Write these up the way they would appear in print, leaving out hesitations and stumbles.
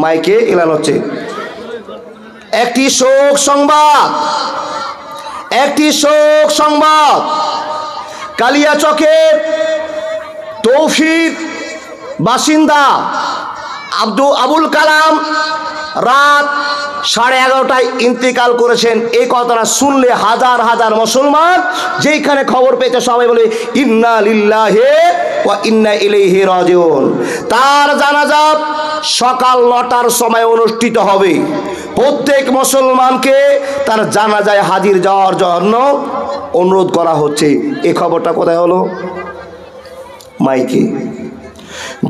মাইকে এলান হচ্ছে। একটি শোক সংবাদ, একটি শোক সংবাদ। কালিয়াচকের তৌফিক বাসিন্দা আবুল কালাম রাত 11:30টায় ইন্তেকাল করেছেন। এই কথাটা শুনলে হাজার হাজার মুসলমান যেখানে খবর পেয়েছে সবাই বলে ইন্না লিল্লাহি ওয়া ইন্না ইলাইহি রাজিউন। তার জানাজা সকাল 9টার সময় অনুষ্ঠিত হবে। প্রত্যেক মুসলমানকে তার জানাজায় হাজির যাওয়ার জন্য অনুরোধ করা হচ্ছে। এই খবরটা কোথায় হলো? মাইকে।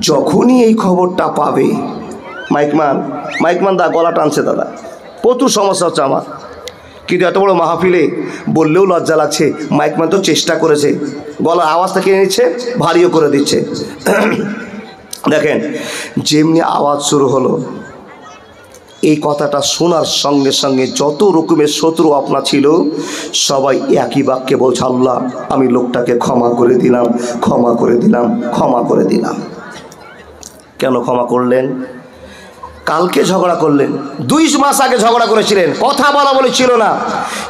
যখনই এই খবরটা পাবে, মাইকমান দা গলা টানছে দাদা, প্রচুর সমস্যা হচ্ছে আমার, কিন্তু এত বড় মাহফিলে বললেও লজ্জা লাগছে। মাইকমান তো চেষ্টা করেছে, গলার আওয়াজটা কিনে নিচ্ছে, ভারীও করে দিচ্ছে। দেখেন, যেমনি আওয়াজ শুরু হলো, এই কথাটা শোনার সঙ্গে সঙ্গে যত রকমের শত্রু আপনার ছিল সবাই একই বাক্যে বলছে, আল্লাহ আমি লোকটাকে ক্ষমা করে দিলাম, ক্ষমা করে দিলাম, ক্ষমা করে দিলাম। কেন ক্ষমা করলেন? কালকে ঝগড়া করলেন, 2 মাস আগে ঝগড়া করেছিলেন, কথা বলা বলে ছিল না,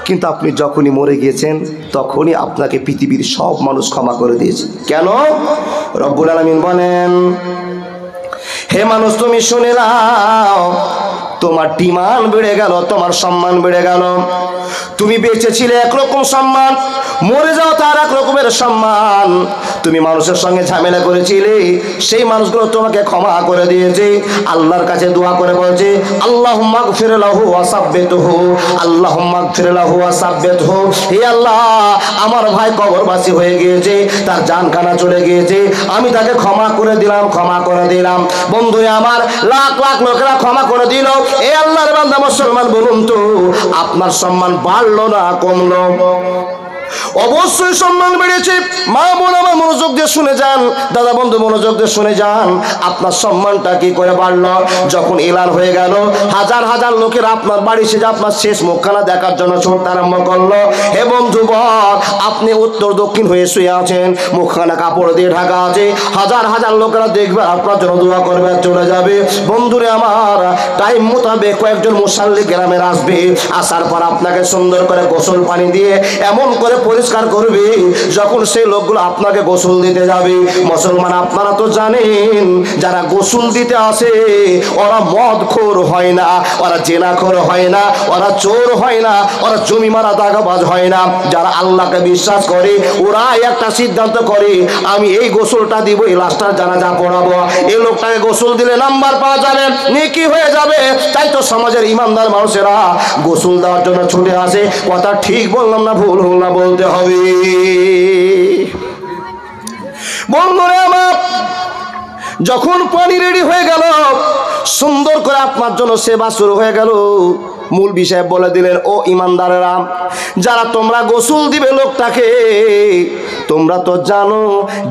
কিন্তু আপনি যখনই মরে গিয়েছেন তখনই আপনাকে পৃথিবীর সব মানুষ ক্ষমা করে দিয়েছে। কেন? রব্বুল আলামিন বলেন, হে মানুষ তুমি শুনে নাও, তোমার ডিমান্ড বেড়ে গেল, তোমার সম্মান বেড়ে গেল। তুমি বেঁচে ছিলে একরকম সম্মান, মরে যাও তার এক রকমের সম্মান। তুমি মানুষের সঙ্গে ঝামেলা করেছিলে, সেই মানুষগুলো তোমাকে ক্ষমা করে দিয়েছে। আল্লাহর কাছে দোয়া করে বলছে, আল্লাহুম্মা গফির লাহু ওয়া সাব্বিতহু, আল্লাহুম্মা গফির লাহু ওয়া সাব্বিতহু। হে আল্লাহ, আমার ভাই কবরবাসী হয়ে গিয়েছে, তার জানখানা চলে গিয়েছে, আমি তাকে ক্ষমা করে দিলাম, ক্ষমা করে দিলাম। বন্ধু আমার, লাখ লাখ লোকেরা ক্ষমা করে দিল, এ আল্লাহর বান্দা মুসলমান বলুন তো আপনার সম্মান বাড়লো না কমলো? অবশ্যই সম্মান বেড়েছে। মা বোন আমার মনোযোগ দিয়ে শুনে যান, দাদা বন্ধু মনোযোগ দিয়ে শুনে যান, আপনার সম্মানটা কি করে বাড়লো? যখন এলান হয়ে গেল, হাজার হাজার লোকের আপনার বাড়ি এসে আপনার শেষ মুখখানা দেখার জন্য ছুটতে আরম্ভ করলো। হে বন্ধু বল, আপনি উত্তর দক্ষিণ হয়ে শুয়ে আছেন, মুখখানা কাপড় দিয়ে ঢাকা আছে, হাজার হাজার লোকেরা দেখবে, আপনার জন্য দোয়া করবে, চলে যাবে। বন্ধুরে আমার, টাইম মোতাবেক কয়েকজন মুসাল্লি গ্রামের আসবে, আসার পর আপনাকে সুন্দর করে গোসল পানি দিয়ে এমন করে পরিষ্কার করবে, যখন সেই লোকগুলো আপনাকে গোসল দিতে যাবে, মুসলমান আপনারা তো জানেন, যারা গোসল দিতে আসে ওরা মদখোর হয় না, ওরা জেনাখোর হয় না, ওরা চোর হয় না, ওরা জমি মারা দাগাবাজ হয় না। যারা আল্লাহকে বিশ্বাস করে ওরা একটা সিদ্ধান্ত করে, আমি এই গোসলটা দিব, এই লাশটার জানাজা পড়াবো, এই লোকটাকে গোসল দিলে নাম্বার পাওয়া যাবে, নেকি হয়ে যাবে। তাই তো সমাজের ইমানদার মানুষেরা গোসল দেওয়ার জন্য ছুটে আসে। কথা ঠিক বললাম না ভুল না বলতে হবে? বন্ধুরা আমার, যখন পানি রেডি হয়ে গেল, সুন্দর করে আপনার জন্য সেবা শুরু হয়ে গেল, মূল বিষয় বলে দিলেন, ও ইমানদারেরা, যারা তোমরা গোসল দিবে লোকটাকে, তোমরা তো জানো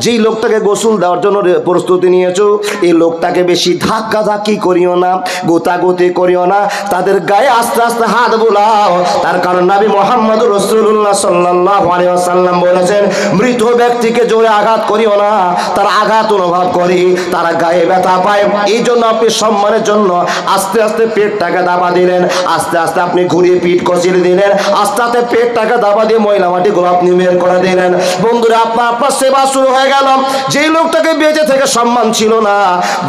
যেই লোকটাকে গোসল দেওয়ার জন্য প্রস্তুতি নিয়েছো, এই লোকটাকে বেশি ধাক্কা ধাক্কি করিও না, গোতাগুতি করিও না, তাদের গায়ে আস্তে আস্তে হাত বোলাও। তার কারণ নবী মুহাম্মদ রাসূলুল্লাহ সাল্লাল্লাহু আলাইহি ওয়াসাল্লাম বলেছেন, মৃত ব্যক্তিকে জোরে আঘাত করিও না, তার আঘাত অনুভব করে, তারা গায়ে ব্যথা পায়। এই জন্য আপনি সম্মানের জন্য আস্তে আস্তে পেটটাকে দাবা দিলেন, আস্তে আস্তে আপনি ঘুরিয়ে পিঠ কষিয়ে দিলেন, আস্তে আস্তে পেটটাকে দাবা দিয়ে ময়লা মাটিগুলো আপনি বের করে দিলেন। বন্ধুরা, আপনার সেবা শুরু হয়ে গেল। যেই লোকটাকে বেঁচে থেকে সম্মান ছিল না,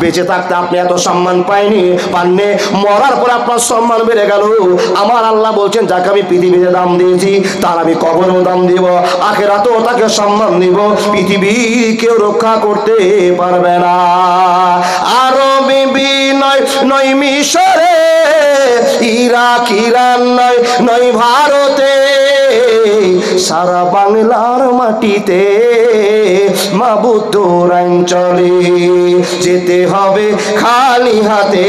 বেঁচে থাকতে আপনি এত সম্মান পাননি, মরার পরে আপনার সম্মান বেড়ে গেল। আমার আল্লাহ বলছেন, যাকে আমি পৃথিবীতে দাম দিয়েছি তার আমি কবরেও দাম দিব, আখিরাতেও তাকে সম্মান দিব, পৃথিবী কেউ রক্ষা করতে পারবে না। আরো বিবি নয় মিশরে, ইরাক ইরান নয় ভারতে, সারা বাংলার মাটিতে মাবুদ তোর অঞ্চলে যেতে হবে খালি হাতে,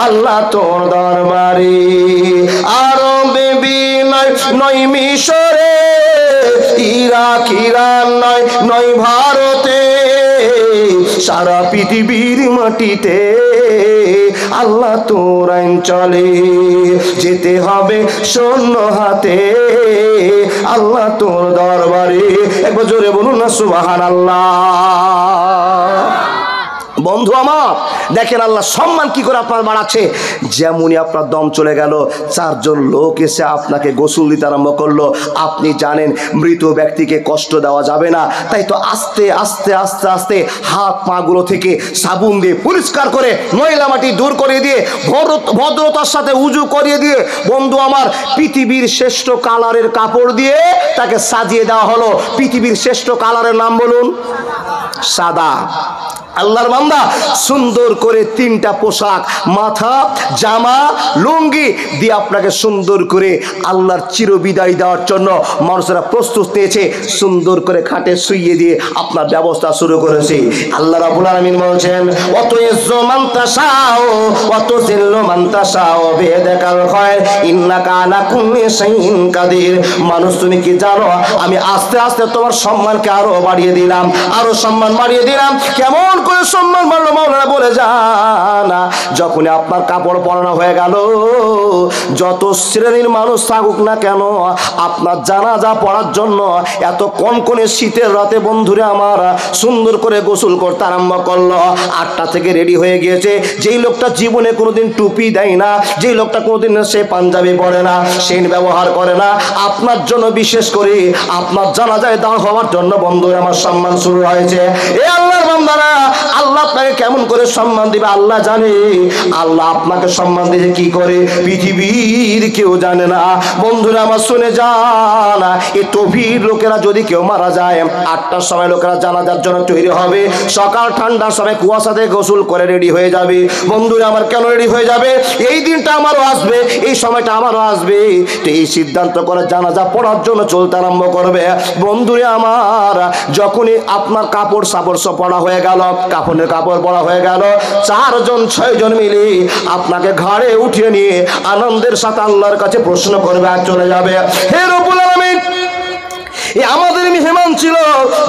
আল্লাহ তোর দরবারে। আরো বেবি নয় মিশরে, ইরাক ইরান নয় ভারতে, সারা পৃথিবীর মাটিতে আল্লাহ তোর অঞ্চলে যেতে হবে শূন্য হাতে, আল্লাহ তোর দরবারে। একবার জোরে বলুন না সুবহানাল্লাহ। বন্ধু আমার দেখেন আল্লাহ সম্মান কি করে আপনার বাড়াচ্ছে। যেমনই আপনার দম চলে গেল, চারজন লোক এসে আপনাকে গোসল দিতে আরম্ভ করলো। আপনি জানেন মৃত ব্যক্তিকে কষ্ট দেওয়া যাবে না, তাই তো আস্তে আস্তে আস্তে আস্তে হাত পাগুলো থেকে সাবুন দিয়ে পরিষ্কার করে ময়লা মাটি দূর করে দিয়ে ভদ্রতার সাথে উজু করিয়ে দিয়ে বন্ধু আমার পৃথিবীর শ্রেষ্ঠ কালারের কাপড় দিয়ে তাকে সাজিয়ে দেওয়া হলো। পৃথিবীর শ্রেষ্ঠ কালারের নাম বলুন? সাদা। আল্লাহর বান্দা সুন্দর করে তিনটা পোশাক, মাথা, জামা, লুঙ্গি দিয়ে আপনাকে সুন্দর করে আল্লাহর চিরবিদায় দেওয়ার জন্য মানুষেরা প্রস্তুত নিয়েছে। সুন্দর করে খাটে শুইয়ে দিয়ে আপনার ব্যবস্থা শুরু করেছে। আল্লাহ রাব্বুল আলামিন বলছেন, অত ইজ্জু মান তাশাও অত জিল্লু মান তাশাও বিয়াদাকাল খায়র ইন্নাকা আলা কুল্লি শাইইন কাদির। মানুষ তুমি কি জানো, আমি আস্তে আস্তে তোমার সম্মানকে আরো বাড়িয়ে দিলাম, আরো সম্মান বাড়িয়ে দিলাম। কেমন করে সম্মান বাড়লো মাওলানা বলে জানা, যখনই আপনার কাপড় পরানো হয়ে গেল, যত শ্রেণীর মানুষ থাকুক না কেন আপনার জানাজা পড়ার জন্য এত কনকনে শীতের রাতে বন্ধুরে আমার সুন্দর করে গোসল করতে আরম্ভ করলো। 8টা থেকে রেডি হয়ে গিয়েছে। যেই লোকটা জীবনে কোনোদিন টুপি দেয় না, যেই লোকটা কোনোদিন সে পাঞ্জাবি পরে না, সেন ব্যবহার করে না, আপনার জন্য বিশেষ করে আপনার জানাজায় দাঁড় হওয়ার জন্য বন্ধুরে আমার সম্মান শুরু হয়েছে। এ আল্লাহর বান্দারা, আল্লাহ আপনাকে কেমন করে সম্মান দিবে আল্লাহ জানে। আল্লাহ আপনাকে সম্মান দিয়েছে কি করে পৃথিবীর কেউ জানে না। বন্ধুরা আমার শুনে যান, এই তৌহিদ লোকেরা যদি কেউ মারা যায়, 8টার সময় লোকেরা জানাজার জন্য তৈরি হবে। সকাল ঠান্ডার সময় কুয়াশাতে গোসল করে রেডি হয়ে যাবে। বন্ধুরা আমার কেন রেডি হয়ে যাবে? এই দিনটা আমারও আসবে, এই সময়টা আমারও আসবে। তো এই সিদ্ধান্ত করে জানাজা পড়ার জন্য চলতে আরম্ভ করবে। বন্ধুরা আমার যখনই আপনার কাপড় সাপড় সব পড়া হয়ে গেল, কাফনের কাপড় পরা হয়ে গেল, 4জন 6জন মিলে আপনাকে ঘাড়ে উঠিয়ে নিয়ে আনন্দের সাথে আল্লাহর কাছে প্রশ্ন করবে আর চলে যাবে। হে রব্বুল আলামিন, আমাদের মেহমান ছিল,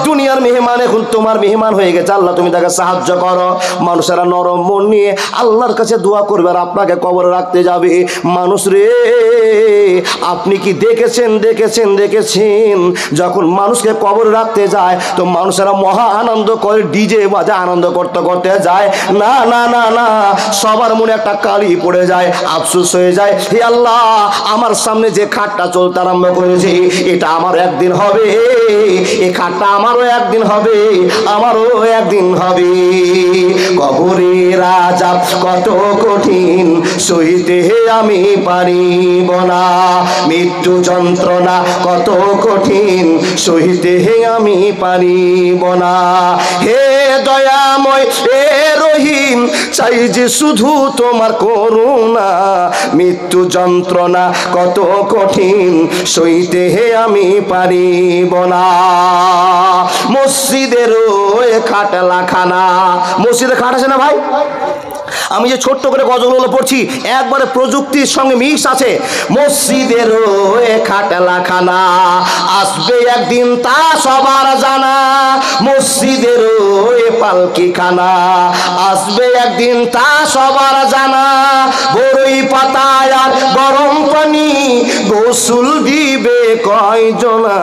দুনিয়ার মেহমান এখন তোমার মেহমান হয়ে গেছে। আল্লাহ তুমি তাকে সাহায্য করো। মানুষেরা নরম মন নিয়ে আল্লাহর কাছে দোয়া করবে আর আপনাকে কবরে রাখতে যাবে। মানুষ রে, আপনি কি দেখেছেন দেখেছেন দেখেছেন যখন মানুষকে কবরে রাখতে যায় তো মানুষেরা মহা আনন্দ করে, ডিজে বাজা আনন্দ করতে করতে যায়। না না না না, সবার মনে একটা কালি পড়ে যায়, আফসোস হয়ে যায়। হে আল্লাহ, আমার সামনে যে খাটটা চলতে আরম্ভ করেছে এটা আমার একদিন হবে, এই খাটটা আমারও একদিন হবে, আমারও একদিন হবে। কবরের আযাব কত কঠিন সইতে আমি পারিব না, মৃত্যু যন্ত্রণা কত কঠিন সইতে আমি পারিব না। হে দয়াময়, হে রহিম, চাই যে শুধু তোমার করুণা, মৃত্যু যন্ত্রণা কত কঠিন সইতে আমি পারিব না। মসজিদেরও খাটলা খানা, মসজিদে খাট আছে না ভাই? আমি যে ছোট্ট করে গজলগুলো পড়ছি একবারে প্রযুক্তির সঙ্গে মিক্স আছে। মসজিদেরও খাটলা খানা, আসবে একদিন তা সবার জানা, মসজিদেরও পালকি খানা, আসবে একদিন তা সবার জানা। বড়ই পাতায় আর গরম পানি গোসল দিবে কয়জনা,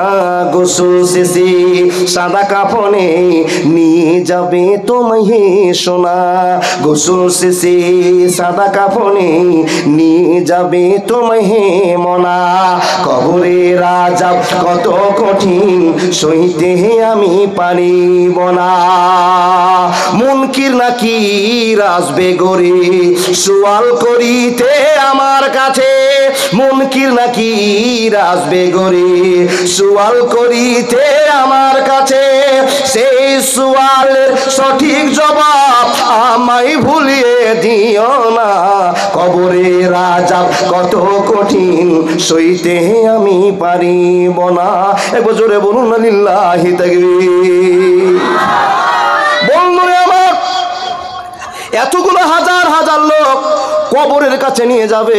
গোসল শেষে সাদা কাফনে নিয়ে যাবে তোমায় সোনা, গোসল শেষে সাদা কাফনে নিয়ে যাবে তোমায় মনা। কবরের আযাব কত কঠিন সইতে আমি পারিব না। মুনকির নাকির আসবে গরে সওয়াল করিতে আমার কাছে, মুনকির নাকির আসবে গরে সওয়াল করিতে আমার কাছে। সেই সওয়ালের সঠিক জবাব আমায় ভুলিয়ে দিও না। কবরের আযাব কত কঠিন সইতে আমি পারিব না। একবার জোরে বলুন না লিল্লাহি তাকবীর। বন্ধুরে আমার, এতগুলো হাজার হাজার লোক কবরের কাছে নিয়ে যাবে,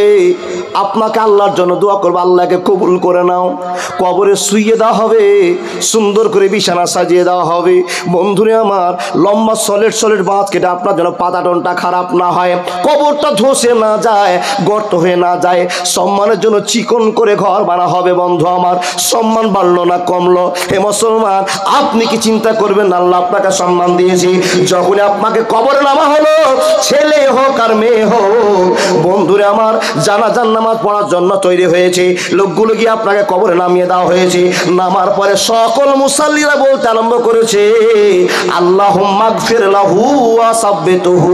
আপনাকে আল্লাহর জন্য দোয়া করবে, আল্লাহকে কবুল করে নাও। কবরে শুইয়ে দেওয়া হবে, সুন্দর করে বিছানা সাজিয়ে দেওয়া হবে। বন্ধুরে আমার, লম্বা সলিড বাঁশ কেটে আপনার জন্য পাতাটনটা খারাপ না হয়, কবরটা ধসে না যায়, গর্ত হয়ে না যায়, সম্মানের জন্য চিকন করে ঘর বানা হবে। বন্ধু আমার, সম্মান বাড়লো না কমলো? হে মুসলমান, আপনি কি চিন্তা করবেন আল্লাহ আপনাকে সম্মান দিয়েছি? যখন আপনাকে কবরে নামা হলো, ছেলে হোক আর মেয়ে হোক, বন্ধুরে আমার, জানাজার নামাজ পড়ার জন্য তৈরি হয়েছে, লোকগুলো গিয়ে আপনাকে কবরে নামিয়ে দেওয়া হয়েছে। নামার পরে সকল মুসাল্লিরা বলতে আরম্ভ করেছে, আল্লাহুম্মা গফির লাহু ওয়া সাব্বিতহু,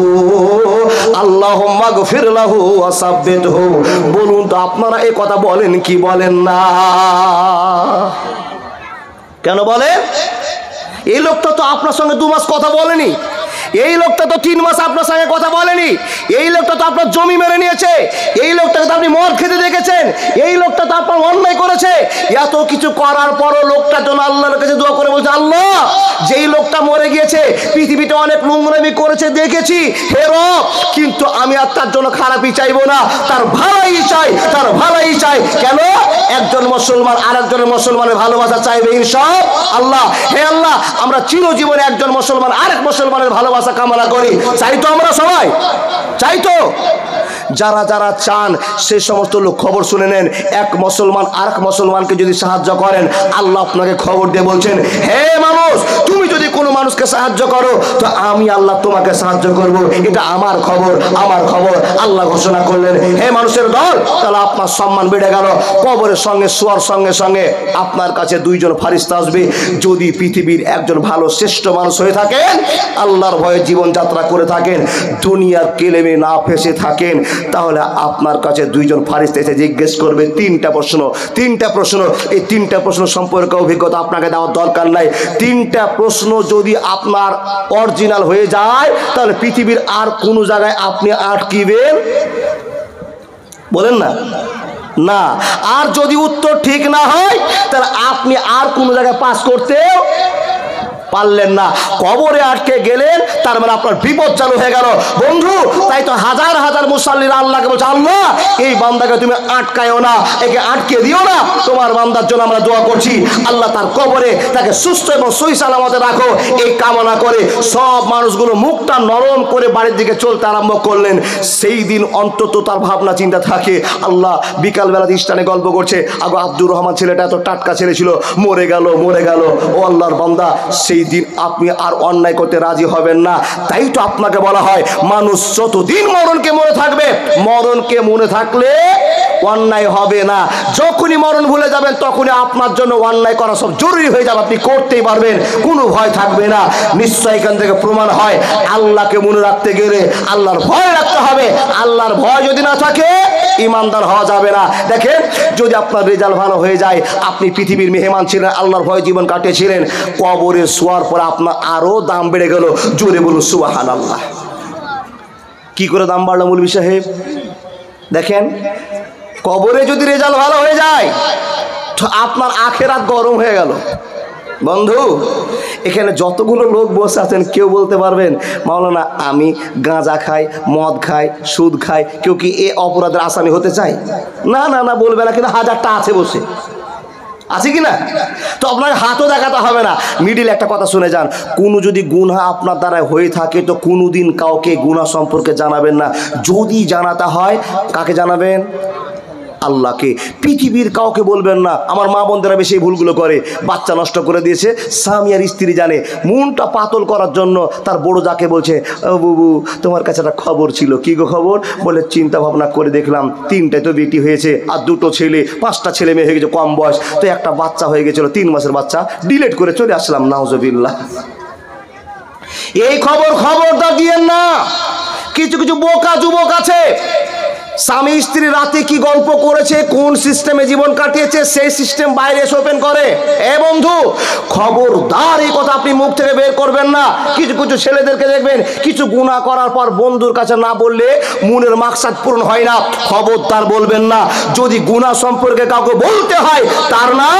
আল্লাহুম্মা গফির লাহু ওয়া সাব্বিতহু। বলুন তো আপনারা এই কথা বলেন কি বলেন না? কেন বলে? এই লোকটা তো আপনার সঙ্গে 2 মাস কথা বলেনি, এই লোকটা তো 3 মাস আপনার সঙ্গে কথা বলেনি, এই লোকটা তো আপনার জমি মেরে নিয়েছে, এই লোকটাকে তো আপনি মদ খেতে দেখেছেন, এই লোকটা তো আপনার অন্যায় করেছে। এত কিছু করার পরও লোকটার জন্য আল্লাহর কাছে দোয়া করে বলছে, আল্লাহ, যেই লোকটা মরে গিয়েছে, পৃথিবীতে অনেক নোংরামি করেছে দেখেছি, হে রব, কিন্তু আমি আর তার জন্য খারাপই চাইবো না, তার ভালোই চাই, তার ভালোই চাই। কেন? একজন মুসলমান আরেকজনের মুসলমানের ভালোবাসা চাইবে ইনশাআল্লাহ। হে আল্লাহ, আমরা চিরজীবনে একজন মুসলমান আরেক মুসলমানের ভালোবাসা কামনা করি। চাই তো আমরা সবাই? চাই তো? যারা যারা চান সে সমস্ত লোক খবর শুনে নেন। এক মুসলমান আরেক মুসলমানকে যদি সাহায্য করেন, আল্লাহ আপনাকে খবর দিয়ে বলছেন, হে মানুষ, তুমি যদি কোনো মানুষকে সাহায্য করো তো আমি আল্লাহ তোমাকে সাহায্য করব। এটা আমার খবর, আমার খবর আল্লাহ ঘোষণা করলেন। হে মানুষের দল, তাহলে আপনার সম্মান বেড়ে গেল। কবরের সঙ্গে শোয়ার সঙ্গে সঙ্গে আপনার কাছে 2 জন ফারিস্তা আসবে। যদি পৃথিবীর একজন ভালো শ্রেষ্ঠ মানুষ হয়ে থাকেন, আল্লাহর ভয়ে জীবনযাত্রা করে থাকেন, দুনিয়ার কেলেমে না ফেসে থাকেন, তাহলে আপনার কাছে 2 জন ফারিস্তা এসে জিজ্ঞেস করবে 3টা প্রশ্ন। এই 3টা প্রশ্ন সম্পর্কে অভিজ্ঞতা আপনাকে দেওয়ার দরকার নাই। 3টা প্রশ্ন যদি আপনার অরিজিনাল হয়ে যায়, তাহলে পৃথিবীর আর কোনো জায়গায় আপনি আটকিবেন? বলেন না? না। আর যদি উত্তর ঠিক না হয়, তাহলে আপনি আর কোনো জায়গায় পাস করতেও পারলেন না, কবরে আটকে গেলেন, তার মানে আপনার বিপদ চালু হয়ে গেল। বন্ধু, তাই তো হাজার হাজার মুসাল্লিরা আল্লাহকে বলছে, আল্লাহ, এই বান্দাকে তুমি আটকায়ও না, একে আটকে দিও না, তোমার বান্দার জন্য আমরা দোয়া করছি, আল্লাহ তার কবরে তাকে সুস্থ এবং সহি সালামতে রাখো, এই কামনা করে সব মানুষগুলো মুখটা নরম করে বাড়ির দিকে চলতে আরম্ভ করলেন। সেই দিন অন্তত তার ভাবনা চিন্তা থাকে, আল্লাহ বিকালবেলা স্থানে গল্প করছে, আগো আব্দুর রহমান ছেলেটা এত টাটকা ছেলে ছিল, মরে গেল। ও আল্লাহর বান্দা, সেই দিন আপনি আর অন্যায় করতে রাজি হবেন না। তাই তো আপনাকে বলা হয়, মানুষ যতদিন মরণকে মনে থাকবে, মরণকে মনে থাকলে অন্যায় হবে না। যখনই মরণ ভুলে যাবেন, তখনই আপনার জন্য অন্যায় করা সব জরুরি হয়ে যাবে, আপনি করতেই পারবেন, কোনো ভয় থাকবে না। নিশ্চয় এখান থেকে প্রমাণ হয়, আল্লাহকে মনে রাখতে গেলে আল্লাহর ভয় রাখতে হবে। আল্লাহর ভয় যদি না থাকে, ইমানদার হওয়া যাবে না। দেখেন, যদি আপনার রেজাল্ট ভালো হয়ে যায়, আপনি পৃথিবীর মেহমান ছিলেন, আল্লাহর ভয় জীবন কাটিয়েছিলেন, কবরে শোয়ার পর আপনার আরো দাম বেড়ে গেল। জোরে বলুন সুবহানাল্লাহ। কি করে দাম বাড়লো মৌলভী সাহেব? দেখেন, কবরে যদি রেজাল্ট ভালো হয়ে যায়, তো আপনার আখেরাত গরম হয়ে গেল। বন্ধু, এখানে যতগুলো লোক বসে আছেন, কেউ বলতে পারবেন, মাওলানা আমি গাঁজা খাই, মদ খাই, সুদ খাই, কেউ কি এ অপরাধের আসামি হতে চায়? না না না, বলবে না, কিন্তু হাজারটা আছে বসে, আছে কি না? তো আপনাকে হাতও দেখাতে হবে না। মিডিল একটা কথা শুনে যান, কোনো যদি গুনাহ আপনার দ্বারা হয়ে থাকে, তো কোনোদিন কাউকে গুনাহ সম্পর্কে জানাবেন না। যদি জানাতে হয়, কাকে জানাবেন? আল্লাহকে। পৃথিবীর কাউকে বলবেন না। আমার মা বোনদেরা বেশি ভুলগুলো করে, বাচ্চা নষ্ট করে দিয়েছে, স্বামী আর স্ত্রী জানে, মনটা পাতল করার জন্য তার বড় যাকে বলছে, ও বুবু, তোমার কাছে একটা খবর ছিল। কি গো খবর? বলে, চিন্তা ভাবনা করে দেখলাম 3টায় তো বেটি হয়েছে, আর 2টো ছেলে, 5টা ছেলে মেয়ে হয়ে গেছে কম বয়স, তো একটা বাচ্চা হয়ে গেছিল, 3 মাসের বাচ্চা, ডিলেট করে চলে আসলাম। নাউজুবিল্লাহ। এই খবরদার দিয়েন না। কিছু কিছু বোকা যুবক আছে, স্বামী স্ত্রী রাতে কি গল্প করেছে, কোন সিস্টেমে জীবন কাটিয়েছে, সেই সিস্টেম বাইরে এসে ওপেন করে। এ বন্ধু, খবরদার এই কথা আপনি মুখ থেকে বের করবেন না। কিছু কিছু ছেলেদেরকে দেখবেন কিছু গুনাহ করার পর বন্ধুর কাছে না বললে মনের মাকসাদ পূরণ হয় না। খবরদার বলবেন না। যদি গুনাহ সম্পর্কে কাউকে বলতে হয় তার নাম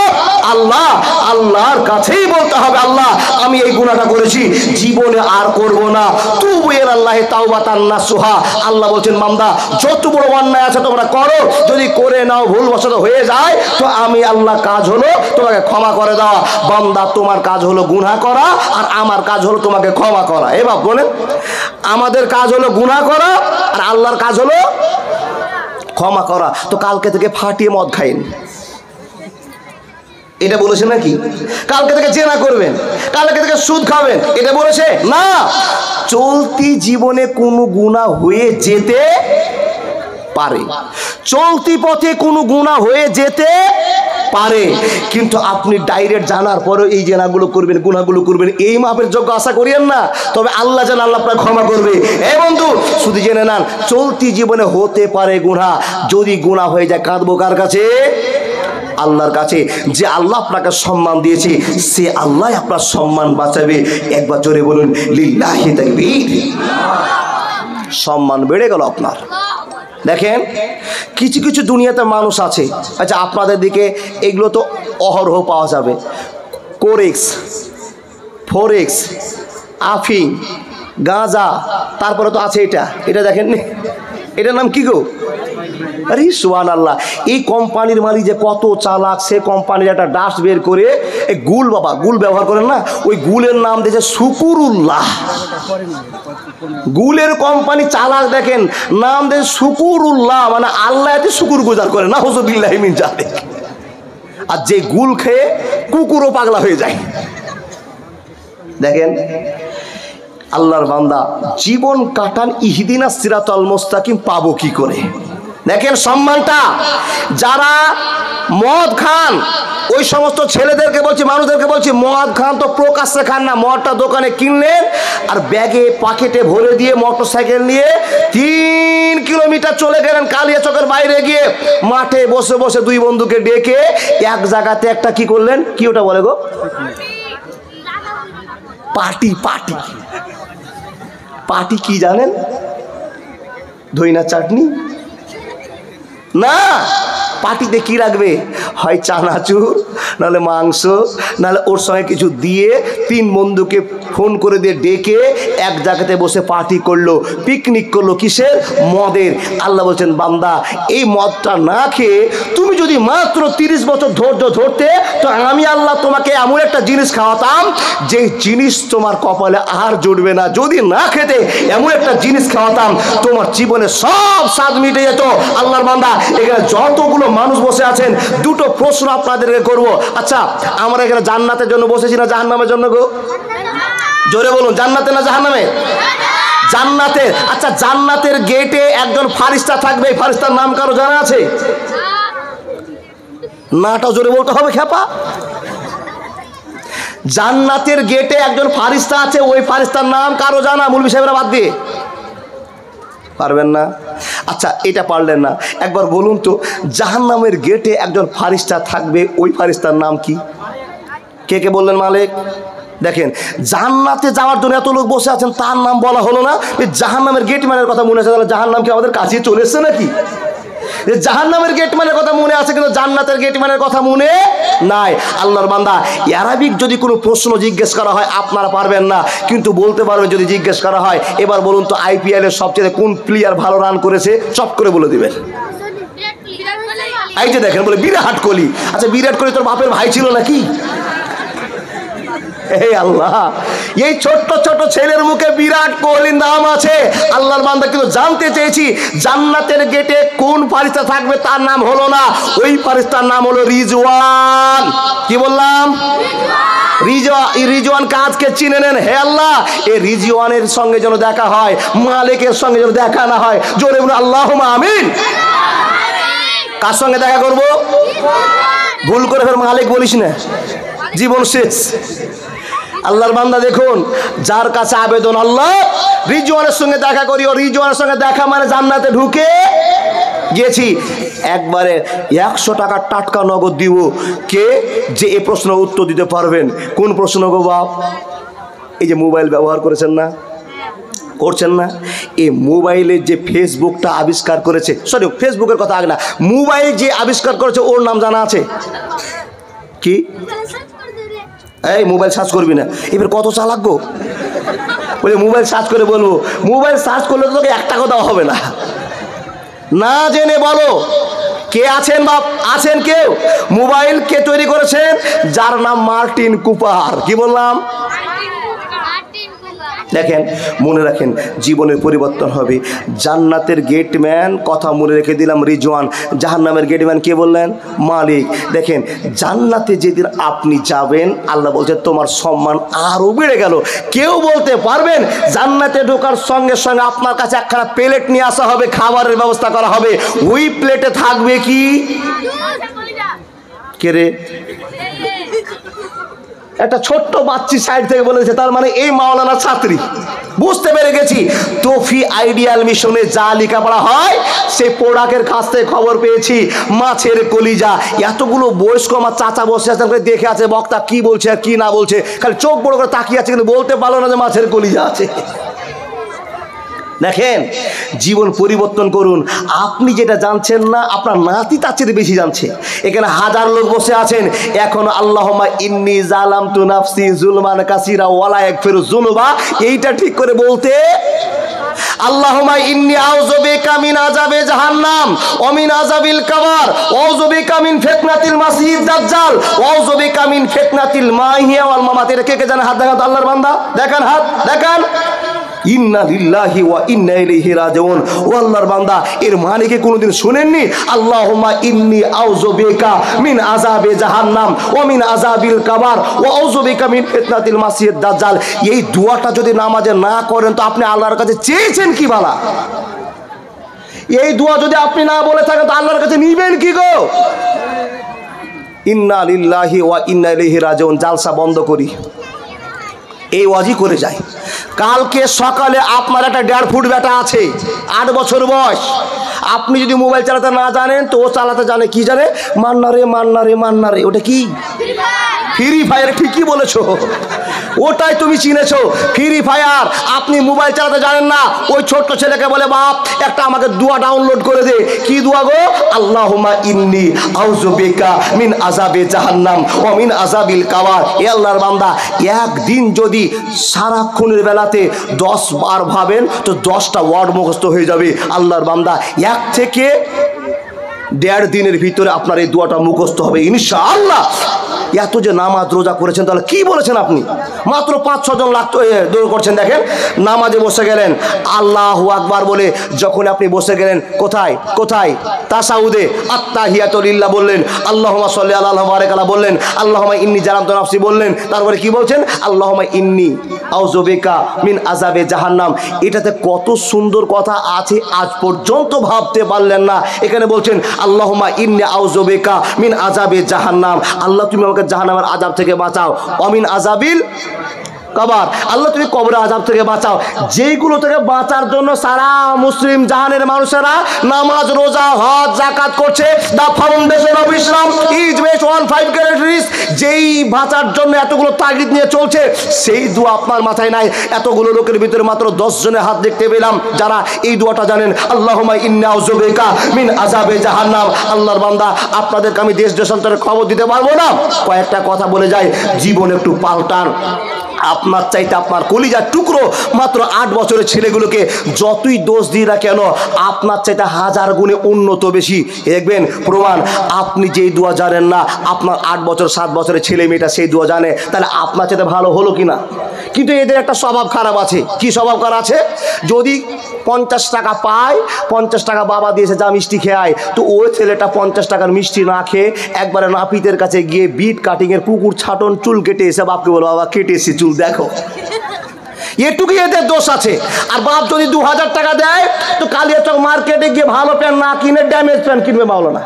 আল্লাহ, আল্লাহর কাছেই বলতে হবে, আল্লাহ আমি এই গুনাহটা করেছি, জীবনে আর করব না। তুবু ইলাল্লাহি তাওবাতান নাসুহা। আল্লাহ বলছেন বান্দা যত বড় অন্যায় আছে তোমরা করো, যদি করে নাও ভুলবশত হয়ে যায় তো আমি আল্লাহ কাজ হলো তোমাকে ক্ষমা করে দেওয়া। বান্দা তোমার কাজ হলো গুনাহ করা আর আমার কাজ হলো তোমাকে ক্ষমা করা। এ বাপ বলেন, আমাদের কাজ হলো গুনাহ করা আর আল্লাহর কাজ হলো ক্ষমা করা। তো কালকে থেকে ফাটিয়ে মদ খাইন, এটা বলেছে নাকি? কালকে থেকে জেনা করবেন, কালকে থেকে সুদ খাবেন, এটা বলেছে না। চলতি জীবনে কোনো গুনাহ হয়ে যেতে পারে, চলতি পথে কোনো গুনাহ হয়ে যেতে পারে, কিন্তু আপনি ডাইরেক্ট জানার পরেও এই জেনাগুলো করবেন, গুনাহগুলো করবেন, এই মাপের যোগ্য আশা করিয়েন না। তবে আল্লাহ যেন আল্লাহ আপনার ক্ষমা করবে। এ বন্ধু, শুধু জেনে নেন চলতি জীবনে হতে পারে গুনাহ। যদি গুনাহ হয়ে যায় কাঁদবো কার কাছে? আল্লাহর কাছে। যে আল্লাহ আপনাকে সম্মান দিয়েছে সে আল্লাহ আপনার সম্মান বাঁচাবে। একবার জোরে বলুন লিল্লাহি তাকবীর। সম্মান বেড়ে গেল আপনার। দেখেন কিছু কিছু দুনিয়াতে মানুষ আছে, আচ্ছা আপনাদের দিকে এগুলো তো অহরহ পাওয়া যাবে, কোরেক্স, ফোরেক্স, আফিং, গাঁজা, তারপরে তো আছে এটা দেখেন এটার নাম কি গো? আরে সুবহানাল্লাহ। এই কোম্পানির মালিক যে কত চালাক, সে কোম্পানির একটা ডাস্ট বের করে এই গুল, বাবা গুল ব্যবহার করেন না, ওই গুলের নাম দিয়েছে শুকুরুল্লাহ। গুলের কোম্পানি চালাক দেখেন, নাম দেয় শুকুরুল্লাহ, মানে আল্লাহ এতে শুকুর গুজার করে না, হুজুবিল্লাহি মিন জালিক। আর যে গুল খেয়ে কুকুরও পাগলা হয়ে যায়। দেখেন আল্লাহর বান্দা জীবন কাটান ইহদিনাস সিরাতাল মুস্তাকিম পাবো কি করে? দেখেন সম্মানটা। যারা মদ খান ওই সমস্ত ছেলেদেরকে বলছি, মানুষদেরকে বলছি, মদ খান তো প্রকাশ্যে খান না, মদটা দোকানে কিনলেন আর ব্যাগে পকেটে ভরে দিয়ে মোটরসাইকেল নিয়ে 3 কিলোমিটার চলে গেলেন, কালিয়াচকের বাইরে গিয়ে মাঠে বসে বসে দুই বন্ধুকে ডেকে এক জায়গাতে একটা কি করলেন, কি ওটা বলে গো? পার্টি। পার্টি পার্টি কি জানেন? ধইনা চাটনি না, পার্টিতে কি রাখবে? হয় চানাচুর, নাহলে মাংস, নাহলে ওর সঙ্গে কিছু দিয়ে 3 বন্ধুকে ফোন করে দিয়ে ডেকে এক জায়গাতে বসে পার্টি করলো, পিকনিক করলো। কিসের? মদের। আল্লাহ বলছেন বান্দা এই মদটা না খেয়ে তুমি যদি মাত্র 30 বছর ধৈর্য ধরতে তো আমি আল্লাহ তোমাকে এমন একটা জিনিস খাওয়াতাম যে জিনিস তোমার কপালে আর জুটবে না। যদি না খেতে এমন একটা জিনিস খাওয়াতাম তোমার জীবনে সব স্বাদ মিটে যেত। আল্লাহর বান্দা এখানে যতগুলো মানুষ বসে আছেন, দুটো প্রশ্ন আপনাদেরকে করব। আচ্ছা আমরা এখানে জান্নাতের জন্য বসেছি না জাহান্নামের জন্য গো? জোরে বলুন, জান্নাতে না জাহান্নামে? জান্নাতে। আচ্ছা জান্নাতের গেটে একজন ফারিস্তা থাকবে, এই ফারিস্তার নাম কারো জানা আছে? নাটা জোরে বলতে হবে খেপা। জান্নাতের গেটে একজন ফারিস্তা আছে, ওই ফারিস্তার নাম কারো জানা? মুলবি সাহেবরা বাদ দিয়ে পারবেন না? আচ্ছা এটা পারলেন না, একবার বলুন তো জাহান্নামের গেটে একজন ফারিস্তা থাকবে, ওই ফারিস্তার নাম কি? কে কে বললেন মালিক? দেখেন জান্নাতে যাওয়ার জন্য এত লোক বসে আছেন, তার নাম বলা হলো না। জাহান্নামের গেটম্যানের কথা মনে আছে? তাহলে জাহান্নাম কি আমাদের কাছে চলে এসছে নাকি? জাহান্নামের গেটম্যানের কথা মনে আছে কিন্তু জান্নাতের গেটম্যানের কথা মনে নাই। আল্লাহর বান্দা আরবিক যদি কোনো প্রশ্ন জিজ্ঞেস করা হয় আপনারা পারবেন না, কিন্তু বলতে পারবেন যদি জিজ্ঞেস করা হয়। এবার বলুন তো IPL এর সবচেয়ে কোন প্লেয়ার ভালো রান করেছে? চপ করে বলে দিবেন। এই যে দেখেন বলে বিরাট কোহলি। আচ্ছা বিরাট কোহলি তোর বাপের ভাই ছিল নাকি? হে আল্লাহ, এই ছোট্ট ছোট ছেলের মুখে বিরাট কোহলির নাম আছে। আল্লাহর বান্দা কিন্তু জানতে চেয়েছি জান্নাতের গেটে কোন ফারিস্তা থাকবে, তার নাম হলো না। ওই ফারিস্তার নাম হলো রিজওয়ান। কি বললাম? রিজওয়ান কাজকে চিনে নেন। হে আল্লাহ, এই রিজওয়ানের সঙ্গে যেন দেখা হয়, মালিকের সঙ্গে যেন দেখা না হয়। জোরে বলুন আল্লাহুম্মা আমিন। কার সঙ্গে দেখা করব? ভুল করে ফের মালিক বলিস না, জীবন শেষ। আল্লাহর বান্দা দেখুন, যার কাছে আবেদন আল্লাহ রিজওয়ানের সঙ্গে দেখা করি, ও রিজওয়ানের সঙ্গে দেখা মানে জান্নাতে ঢুকে গিয়েছি, একবারে 100 টাকা টাটকা নগদ দিব। কে যে এই প্রশ্নের উত্তর দিতে পারবেন? কোন প্রশ্ন গো বাপ? এই যে মোবাইল ব্যবহার করেছেন না, করছেন না, এই মোবাইলের যে ফেসবুকটা আবিষ্কার করেছে, সরি ফেসবুকের কথা আগে না, মোবাইল যে আবিষ্কার করেছে ওর নাম জানা আছে কি? এই মোবাইল সার্চ করবি না, এবার কত চালাক গো, বলে মোবাইল সার্চ করে বলবো। মোবাইল সার্চ করলে তো তোকে একটা কথা হবে না, না জেনে বলো কে আছেন বাপ? আছেন কেউ? মোবাইল কে তৈরি করেছেন? যার নাম মার্টিন কুপার। কি বললাম? দেখেন, মনে রাখেন, জীবনের পরিবর্তন হবে। জান্নাতের গেটম্যান, কথা মনে রেখে দিলাম, রিজওয়ান। জাহান্নামের গেটম্যান কে বললেন? মালিক। দেখেন, জান্নাতে যেদিন আপনি যাবেন, আল্লাহ বলছেন তোমার সম্মান আরও বেড়ে গেল। কেউ বলতে পারবেন জান্নাতে ঢোকার সঙ্গে সঙ্গে আপনার কাছে একখানা প্লেট নিয়ে আসা হবে, খাবারের ব্যবস্থা করা হবে, ওই প্লেটে থাকবে কি? কে রে? একটা ছোট্ট বাচ্চি সাইড থেকে বলেছে, তার মানে এই মাওলানা ছাত্রী। বুঝতে পেরে গেছি, তোফি আইডিয়াল মিশনে যা লেখাপড়া হয় সেই প্রোডাক্টের কাছ থেকে খবর পেয়েছি, মাছের কলিজা। এতগুলো বয়স্ক আমার চাচা বসে আছেন, দেখে আছে বক্তা কি বলছে আর কি না বলছে, খালি চোখ বড় করে তাকিয়ে আছে, কিন্তু বলতে পারলো না যে মাছের কলিজা আছে। দেখেন, জীবন পরিবর্তন করুন। আপনি যেটা জানছেন না, আপনার নাতি তার চেয়ে বেশি জানছে। এখানে হাজার লোক বসে আছেন, এখন আল্লাহুম্মা ইন্নী যালামতু নাফসি যুলমান কাসীরা ওয়ালা ইয়াগফিরু যুনুবা, এইটা ঠিক করে বলতে, আল্লাহুম্মা ইন্নী আউযু বিকা মিন আযাবি জাহান্নাম ওয়া মিন আযাবিল কবর ওয়া আউযু বিকা মিন ফিতনাতিল মাসিহিদ দাজ্জাল ওয়া আউযু বিকা মিন ফিতনাতিল মাহিয়া ওয়াল মামাত। এটা কে কে জানে? হাত দেখান তো আল্লাহর বান্দা, দেখান হাত, দেখান। ইন্না লিল্লাহি ওয়া ইন্না ইলাইহি রাজিউন। ও আল্লাহর বান্দা, এর মানে কি কোনোদিন শুনেননি? আল্লাহুম্মা ইন্নী আউযু বিকা মিন আযাবি জাহান্নাম ওয়া মিন আযাবিল কবর ওয়া আউযু বিকা মিন ফিতনাতিল মাসিহিদ দাজ্জাল। এই দোয়াটা যদি নামাজে না করেন তো আপনি আল্লাহর কাছে চেয়েছেন কি বালা? এই দোয়া যদি আপনি না বলে থাকেন তো আল্লাহর কাছে নিবেন কি গো? ইন্না লিল্লাহি ওয়া ইন্না ইলাইহি রাজিউন। জালসা বন্ধ করি, এই ওয়াজি করে যায়। কালকে সকালে আপনার একটা 1.5 ফুট বেটা আছে, 8 বছর বয়স। আপনি যদি মোবাইল চালাতে না জানেন তো ও চালাতে জানে। কি জানে? মান্নারে মান্নারে মান্নারে। ওটা কি? Free fire. ঠিকই বলেছো, ওটাই তুমি চিনেছো, ফ্রি ফায়ার। আপনি মোবাইল চালাতে জানেন না, ওই ছোট্ট ছেলেকে বলে বাপ একটা আমাকে দোয়া ডাউনলোড করে দে। কি দোয়া গো? আল্লাহুম্মা ইন্নী আউযু বিকা মিন আযাবি জাহান্নাম ওয়া মিন আযাবিল কবর। এ আল্লাহর বান্দা, একদিন যদি সারাক্ষণের বেলাতে 10 বার ভাবেন তো 10টা ওয়ার্ড মুখস্থ হয়ে যাবে। আল্লাহর বান্দা, 1 থেকে 1.5 দিনের ভিতরে আপনার এই দোয়াটা মুখস্থ হবে ইনশাআল্লাহ। এত যে নামাজ রোজা করেছেন, তাহলে কি বলেছেন আপনি? মাত্র 5-6 জন দৌড় করছেন। দেখেন, নামাজে বসে গেলেন, আল্লাহু আকবার বলে যখন আপনি বসে গেলেন, কোথায় কোথায়? তাশাহুদে আত্তাহিয়াতু লিল্লাহ বললেন, আল্লাহুম্মা সাল্লি আলা বারাক আলা বললেন, আল্লাহুম্মা ইন্নী জালামতু নাফসি বললেন, তারপরে কি বলছেন? আল্লাহুম্মা ইন্নী আউযু বিকা মিন আযাবি জাহান্নাম। এটাতে কত সুন্দর কথা আছে, আজ পর্যন্ত ভাবতে পারলেন না। এখানে বলছেন আল্লাহুম্মা ইন্নী আউযু বিকা মিন আযাবি জাহান্নাম। আল্লাহ তুমি আমাকে জাহান্নামের আযাব থেকে বাঁচাও। অমিন আযাবিল কবর, আল্লাহ তুমি কবরের আযাব থেকে বাঁচাও। যেইগুলো থেকে বাঁচার জন্য সারা মুসলিম জাহানের মানুষেরা নামাজ রোজা হজ যাকাত করছে, the foundation of Islam is based on 5 characteristics, যেই বাঁচার জন্য এতগুলো তাগিদ নিয়ে চলছে, সেই দোয়া আপনার মাথায় নাই। এতগুলো লোকের ভিতরে মাত্র 10 জনের হাত দেখতে পেলাম যারা এই দোয়াটা জানেন, আল্লাহুম্মা ইন্নী আউযু বিকা মিন আযাবি জাহান্নাম। আল্লাহর বান্দা, আপনাদেরকে আমি দেশ দেশান্তরের খবর দিতে পারবো না, কয়েকটা কথা বলে যাই, জীবন একটু পাল্টান। আপনার চাইতে আপনার কলিজার টুকরো মাত্র 8 বছরের ছেলেগুলোকে যতই দোষ দিই না কেন, আপনার চাইতে 1000 গুণে উন্নত বেশি। দেখবেন প্রমাণ। আপনি যেই দোয়া জানেন না, আপনার 8 বছর 7 বছরের ছেলে মেয়েটা সেই দোয়া জানে, তাহলে আপনার চাইতে ভালো হলো কিনা? কিন্তু এদের একটা স্বভাব খারাপ আছে। কি স্বভাব খারাপ আছে? যদি 50 টাকা পায়, 50 টাকা বাবা দিয়েছে, যা মিষ্টি খেয়ে আয়, তো ওই ছেলেটা 50 টাকার মিষ্টি না খেয়ে একবারে নাপিতের কাছে গিয়ে বিট কাটিংয়ের কুকুর ছাটন চুল কেটে এসে বাপকে বলো, বাবা কেটেছি চুল দেখো। এটুকুই এদের দোষ আছে। আর বাপ যদি 2000 টাকা দেয় তো কালিয়াচক মার্কেটে গিয়ে ভালো প্যান্ট না কিনে ড্যামেজ প্যান্ট কিনবে মাওলানা।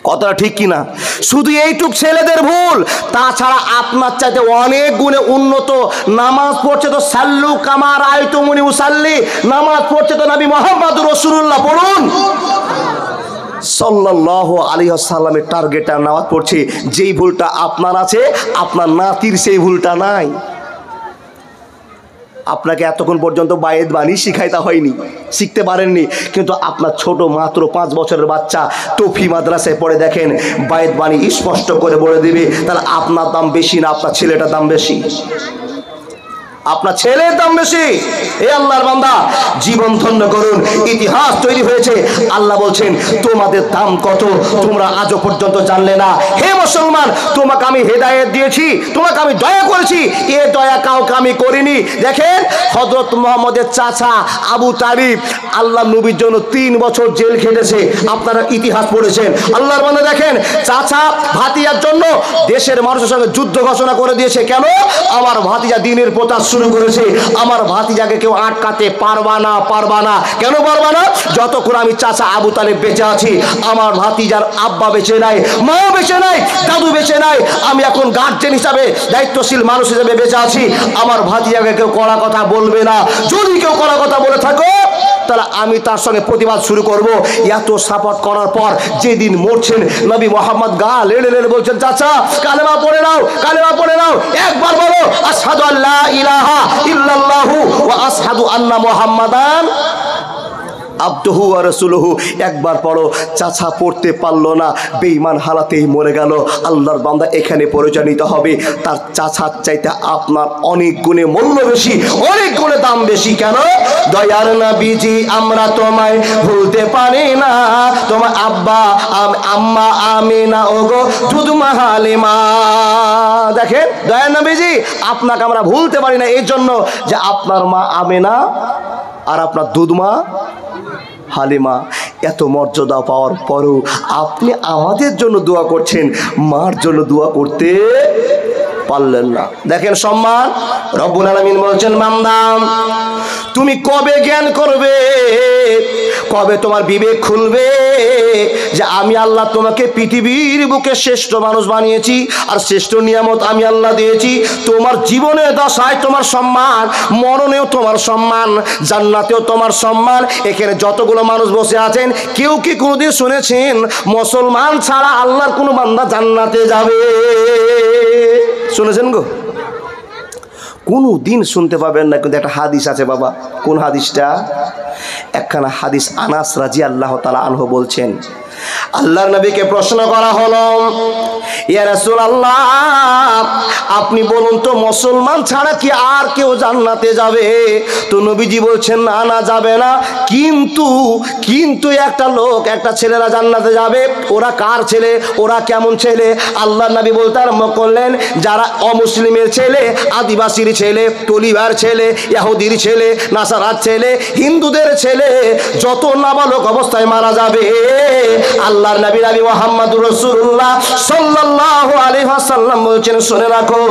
কথাটা ঠিক কিনা? শুধু এইটুক ছেলেদের ভুল, তাছাড়া আপনার চাইতে অনেক গুণে উন্নত। নামাজ পড়ছে তো সাল্লু কামা রাআইতুমুনি উসাল্লি, নামাজ পড়ছে তো নবী মুহাম্মদুর রাসূলুল্লাহ পড়ুন সাল্লাল্লাহু আলাইহি ওয়াসাল্লামের টার্গেটে নামাজ পড়ছে। যেই ভুলটা আপনার আছে, আপনার নাতির সেই ভুলটা নাই। আপনাকে এতক্ষণ পর্যন্ত বায়েত বাণী শিখাইতে হয়নি, শিখতে পারেননি, কিন্তু আপনার ছোট মাত্র 5 বছরের বাচ্চা তৌফি মাদ্রাসায় পড়ে, দেখেন বায়েত বাণী স্পষ্ট করে বলে দিবে। তাহলে আপনার দাম বেশি না আপনার ছেলেটার দাম বেশি? আপনার ছেলের দাম বেশি। হে আল্লাহর বান্দা, জীবন ধন্য করুন। ইতিহাস তৈরি হয়েছে, আল্লাহ বলছেন তোমাদের দাম কত তোমরা আজও পর্যন্ত জানলে না। হে মুসলমান, তোমাকে আমি হেদায়েত দিয়েছি, তোমাকে আমি দয়া করেছি, এ দয়া কাউকে আমি করিনি। দেখেন হযরত মুহাম্মদের চাচা আবু তালিব আল্লাহ নবীর জন্য 3 বছর জেল খেটেছে। আপনারা ইতিহাস পড়েছেন। আল্লাহর বান্দা দেখেন, চাচা ভাতিজার জন্য দেশের মানুষের সঙ্গে যুদ্ধ ঘোষণা করে দিয়েছে। কেন? আমার ভাতিজা দ্বীনের প্রচার শুরু করেছে, আমার ভাতিজাকে কেউ আটকাতে পারবা না, পারবা না। কেন পারবা না? যতক্ষণ আমি চাচা আবু তালিব বেঁচে আছি, আমার ভাতিজার আব্বা বেঁচে নাই, মা বেঁচে নাই, দাদু বেঁচে নাই, আমি এখন গার্জেন হিসাবে, দায়িত্বশীল মানুষ হিসেবে বেঁচে আছি। আমার ভাতিজাকে কেউ কড়া কথা বলবে না। যদি কেউ কড়া কথা বলে থাকো, তাহলে আমি তার সঙ্গে প্রতিবাদ শুরু করব। এত সাপোর্ট করার পর যেদিন মরছেন, নবী মুহাম্মদ গা লেড়ে লেড়ে বলছেন, চাচা কালেমা পড়ে নাও, কালেমা পড়ে নাও, একবার বলো আশহাদু আল্লা ইলাহা ইল্লাল্লাহু ওয়া আশহাদু আন্না মুহাম্মাদান আবদুহু ওয়া রাসূলুহু। একবার পড়ো। চাচা পড়তে পারলো না, বেঈমান হালাতেই মরে গেল। আল্লাহর বান্দা, এখানে পরিচয় নিতে হবে তার চাচার চাইতে আপনার অনেক গুণে মূল্য বেশি, অনেক গুণে দাম বেশি। কেন? দয়ার নবীজি আমরা তোমায় ভুলতে পারি না, তোমার আব্বা আম্মা আমিনা ওগো দুধমা হালিমা। দেখেন দয়ার নবীজি, আপনাকে আমরা ভুলতে পারি না এই জন্য যে আপনার মা আমিনা আর আপনার দুধমা হালিমা। এত মর্যাদা পাওয়ার পরও আপনি আমাদের জন্য দোয়া করছেন, মার জন্য দোয়া করতে পারলেন না। দেখেন সম্মান। রব্বুল আলামিন বলছেন, বান্দা তুমি কবে জ্ঞান করবে, কবে তোমার বিবেক খুলবে যে আমি আল্লাহ তোমাকে পৃথিবীর বুকে শ্রেষ্ঠ মানুষ বানিয়েছি, আর শ্রেষ্ঠ নিয়ামত আমি আল্লাহ দিয়েছি। তোমার জীবনে দশায় তোমার সম্মান, মরণেও তোমার সম্মান, জান্নাতেও তোমার সম্মান। এখানে যতগুলো মানুষ বসে আছেন, কেউ কি কোনোদিন শুনেছেন মুসলমান ছাড়া আল্লাহর কোনো বান্দা জান্নাতে যাবে? শুনেছেন গো? কোনো দিন শুনতে পাবেন না। কিন্তু একটা হাদিস আছে বাবা। কোন হাদিসটা? একখানা হাদিস। আনাস রাদিয়াল্লাহু তাআলা আনহু বলছেন, আল্লাহর নবীকে প্রশ্ন করা হলো, ইয়া রাসূলুল্লাহ আপনি বলুন তো মুসলমান ছাড়া কি আর কেউ জান্নাতে যাবে? তো নবীজি বলছেন, না না যাবে না, কিন্তু একটা লোক, একটা ছেলেরা জান্নাতে যাবে। ওরা কার ছেলে? ওরা কেমন ছেলে? আল্লাহর নবী বলতে আরম্ভ করলেন, যারা অমুসলিমের ছেলে, আদিবাসীর ছেলে, তলিবার ছেলে, ইহুদির ছেলে, নাসারার ছেলে, হিন্দুদের ছেলে, যত নাবালক অবস্থায় মারা যাবে, আল্লাহর নবী মুহাম্মদুর রাসূলুল্লাহ সাল্লাল্লাহু আলাইহি ওয়াসাল্লাম বলছেন, শুনে রাখো,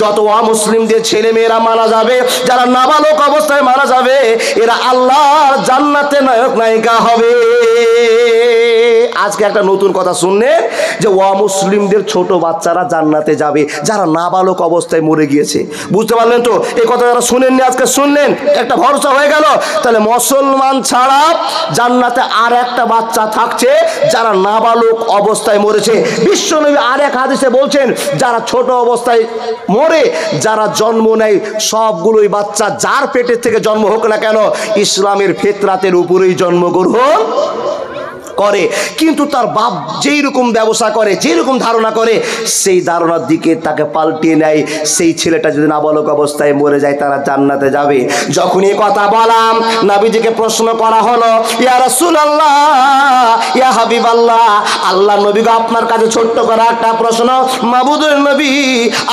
যত অমুসলিমদের ছেলে মেয়েরা মারা যাবে, যারা নাবালক অবস্থায় মারা যাবে, এরা আল্লাহর জান্নাতে নায়ক নায়িকা হবে। আজকে একটা নতুন কথা শুনলেন যে অমুসলিমদের ছোট বাচ্চারা জান্নাতে যাবে, যারা নাবালক অবস্থায় মরে গিয়েছে। বুঝতে পারলেন তো? এই কথা যারা শুনেননি আজকে শুনলেন, একটা ভরসা হয়ে গেল। তাহলে মুসলমান ছাড়া জান্নাতে আর একটা বাচ্চা থাকছে, যারা নাবালক অবস্থায় মরেছে। বিশ্বনবী আর এক হাদিসে বলছেন, যারা ছোট অবস্থায় মরে, যারা জন্ম নেয়, সবগুলোই বাচ্চা যার পেটের থেকে জন্ম হোক না কেন, ইসলামের ফিতরাতের উপরেই জন্মগ্রহণ করে। কিন্তু তার বাপ যেই রকম ব্যবসা করে, যেই রকম ধারণা করে, সেই ধারণার দিকে তাকে পাল্টিয়ে নেয়। সেই ছেলেটা যদি নাবালক অবস্থায় মরে যায়, তারা জান্নাতে যাবে। যখন এই কথা বললাম, নবীজিকে প্রশ্ন করা হলো, ইয়া রাসূলুল্লাহ, ইয়া হাবিবাল্লাহ, আল্লাহ নবী গো, আপনার কাছে ছোট্ট করে একটা প্রশ্ন। মাবুদের নবী,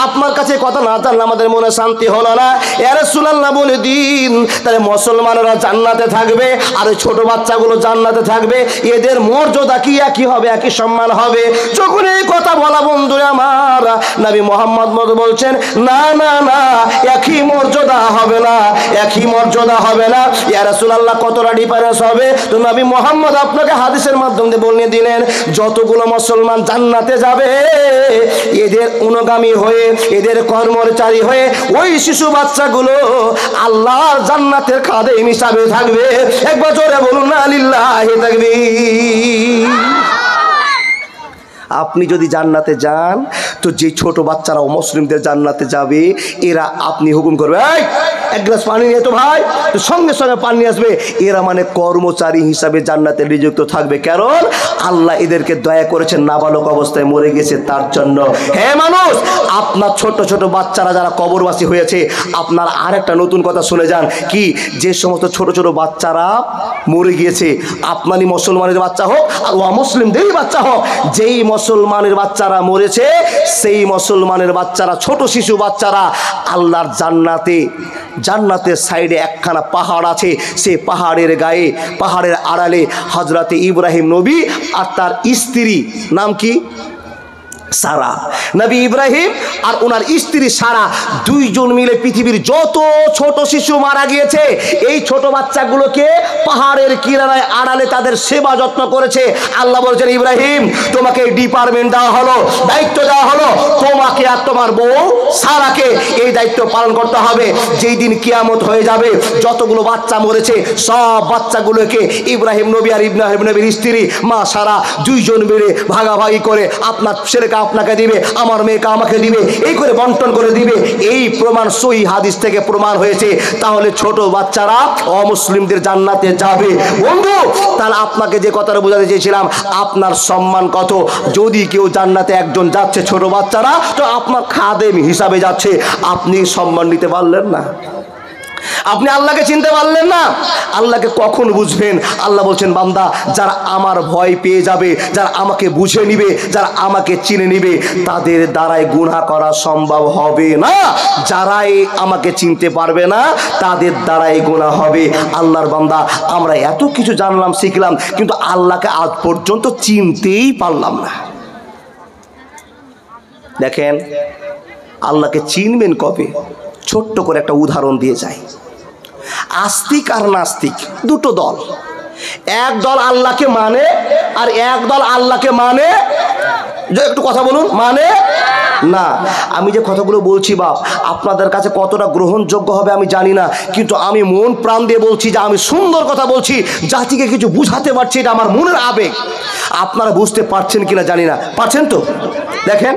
আপনার কাছে কথা না জানলে আমাদের মনে শান্তি হলো না। ইয়া রাসূলুল্লাহ বলে দিন, তাহলে মুসলমানেরা জান্নাতে থাকবে আর ওই ছোট বাচ্চাগুলো জান্নাতে থাকবে, এদের এদের মর্যাদা কি একই হবে, একই সম্মান হবে। যখন এই কথা বলা বন্ধুরা আমার, নবী মোহাম্মদ বলছেন না না না, একই মর্যাদা হবে না, একই মর্যাদা হবে না। ইয়া রাসূলুল্লাহ, কতটা ডিফারেন্স হবে? তো নবী মোহাম্মদ আপনাকে হাদিসের মাধ্যমে বলে দিলেন, যতগুলো মুসলমান জান্নাতে যাবে এদের অনুগামী হয়ে, এদের কর্মচারী হয়ে ওই শিশু বাচ্চাগুলো আল্লাহর জান্নাতের খাদেম হিসাবে থাকবে। একবার জোরে বলুন না লিল্লাহি তাকবীর। আপনি যদি জান্নাতে যান তো যে ছোট বাচ্চারা মুসলিমদের জান্নাতে যাবে, এরা আপনি হুকুম করবে এই এক গ্লাস পানি নিয়ে তো ভাই, তো সঙ্গে সঙ্গে পানি আসবে। এরা মানে কর্মচারী হিসাবে জান্নাতে নিযুক্ত থাকবে, কারণ আল্লাহ এদেরকে দয়া করেছেন নাবালক অবস্থায় মরে গেছে তার জন্য। হে মানুষ, আপনার ছোট ছোট বাচ্চারা যারা কবরবাসী হয়েছে, আপনার আরেকটা নতুন কথা শুনে যান, কি যে সমস্ত ছোট ছোট বাচ্চারা মরে গিয়েছে, আপনারই মুসলমানের বাচ্চা হোক আর অমুসলিমদেরই বাচ্চা হোক, যেই মুসলমানের বাচ্চারা মরেছে সেই মুসলমানের বাচ্চারা, ছোট শিশু বাচ্চারা আল্লাহর জান্নাতের সাইডে একখানা পাহাড় আছে, সেই পাহাড়ের গায়ে, পাহাড়ের আড়ালে হযরতে ইব্রাহিম নবী আর তার স্ত্রী, নাম কি? সারা। নবী ইব্রাহিম আর ওনার স্ত্রী সারা দুইজন মিলে পৃথিবীর যত ছোট শিশু মারা গিয়েছে এই ছোট বাচ্চাগুলোকে পাহাড়ের কিনারায় আড়ালে তাদের সেবা যত্ন করেছে। আল্লাহ বলছেন, ইব্রাহিম তোমাকে ডিপার্টমেন্ট দেওয়া হলো, দায়িত্ব দেওয়া হলো, তোমাকে আর তোমার বউ সারাকে এই দায়িত্ব পালন করতে হবে। যেই দিন কিয়ামত হয়ে যাবে, যতগুলো বাচ্চা মরেছে সব বাচ্চাগুলোকে ইব্রাহিম নবী আর ইব্রাহিম নবীর স্ত্রী মা সারা দুইজন মিলে ভাগাভাগি করে আপনার ছেলেকে আপনাকে দিবে, আমার মেয়েকে আমাকে দিবে, এই করে বন্টন করে দিবে। এই প্রমাণ সহিহ হাদিস থেকে প্রমাণ হয়েছে। তাহলে ছোট বাচ্চারা অমুসলিমদের জান্নাতে যাবে। বন্ধু, তাহলে আপনাকে যে কথাটা বোঝাতে চেয়েছিলাম, আপনার সম্মান কত? যদি কেউ জান্নাতে একজন যাচ্ছে ছোট বাচ্চারা, তো আপনার খাদেম হিসাবে যাচ্ছে, আপনি সম্মান নিতে পারলেন না, আপনি আল্লাহকে চিনতে পারলেন না। আল্লাহকে কখন বুঝবেন? আল্লাহ বলছেন, বান্দা যারা আমার ভয় পেয়ে যাবে, যারা আমাকে বুঝে নিবে, যারা আমাকে চিনে নিবে, তাদের দ্বারাই গুনাহ করা সম্ভব হবে না। যারাই আমাকে চিনতে পারবে না তাদের দ্বারাই গুনাহ হবে। আল্লাহর বান্দা, আমরা এত কিছু জানলাম, শিখলাম, কিন্তু আল্লাহকে আজ পর্যন্ত চিনতেই পারলাম না। দেখেন, আল্লাহকে চিনবেন কবে? ছোট্ট করে একটা উদাহরণ দিয়ে যায়। আস্তিক আর নাস্তিক দুটো দল, এক দল আল্লাহকে মানে আর এক দল আল্লাহকে মানে, একটু কথা বলুন, মানে না। আমি যে কথাগুলো বলছি বাপ, আপনাদের কাছে কতটা গ্রহণযোগ্য হবে আমি জানি না, কিন্তু আমি মন প্রাণ দিয়ে বলছি যে আমি সুন্দর কথা বলছি, জাতিকে কিছু বুঝাতে পারছি, এটা আমার মনের আবেগ। আপনারা বুঝতে পারছেন কিনা জানি না, পারছেন তো? দেখেন,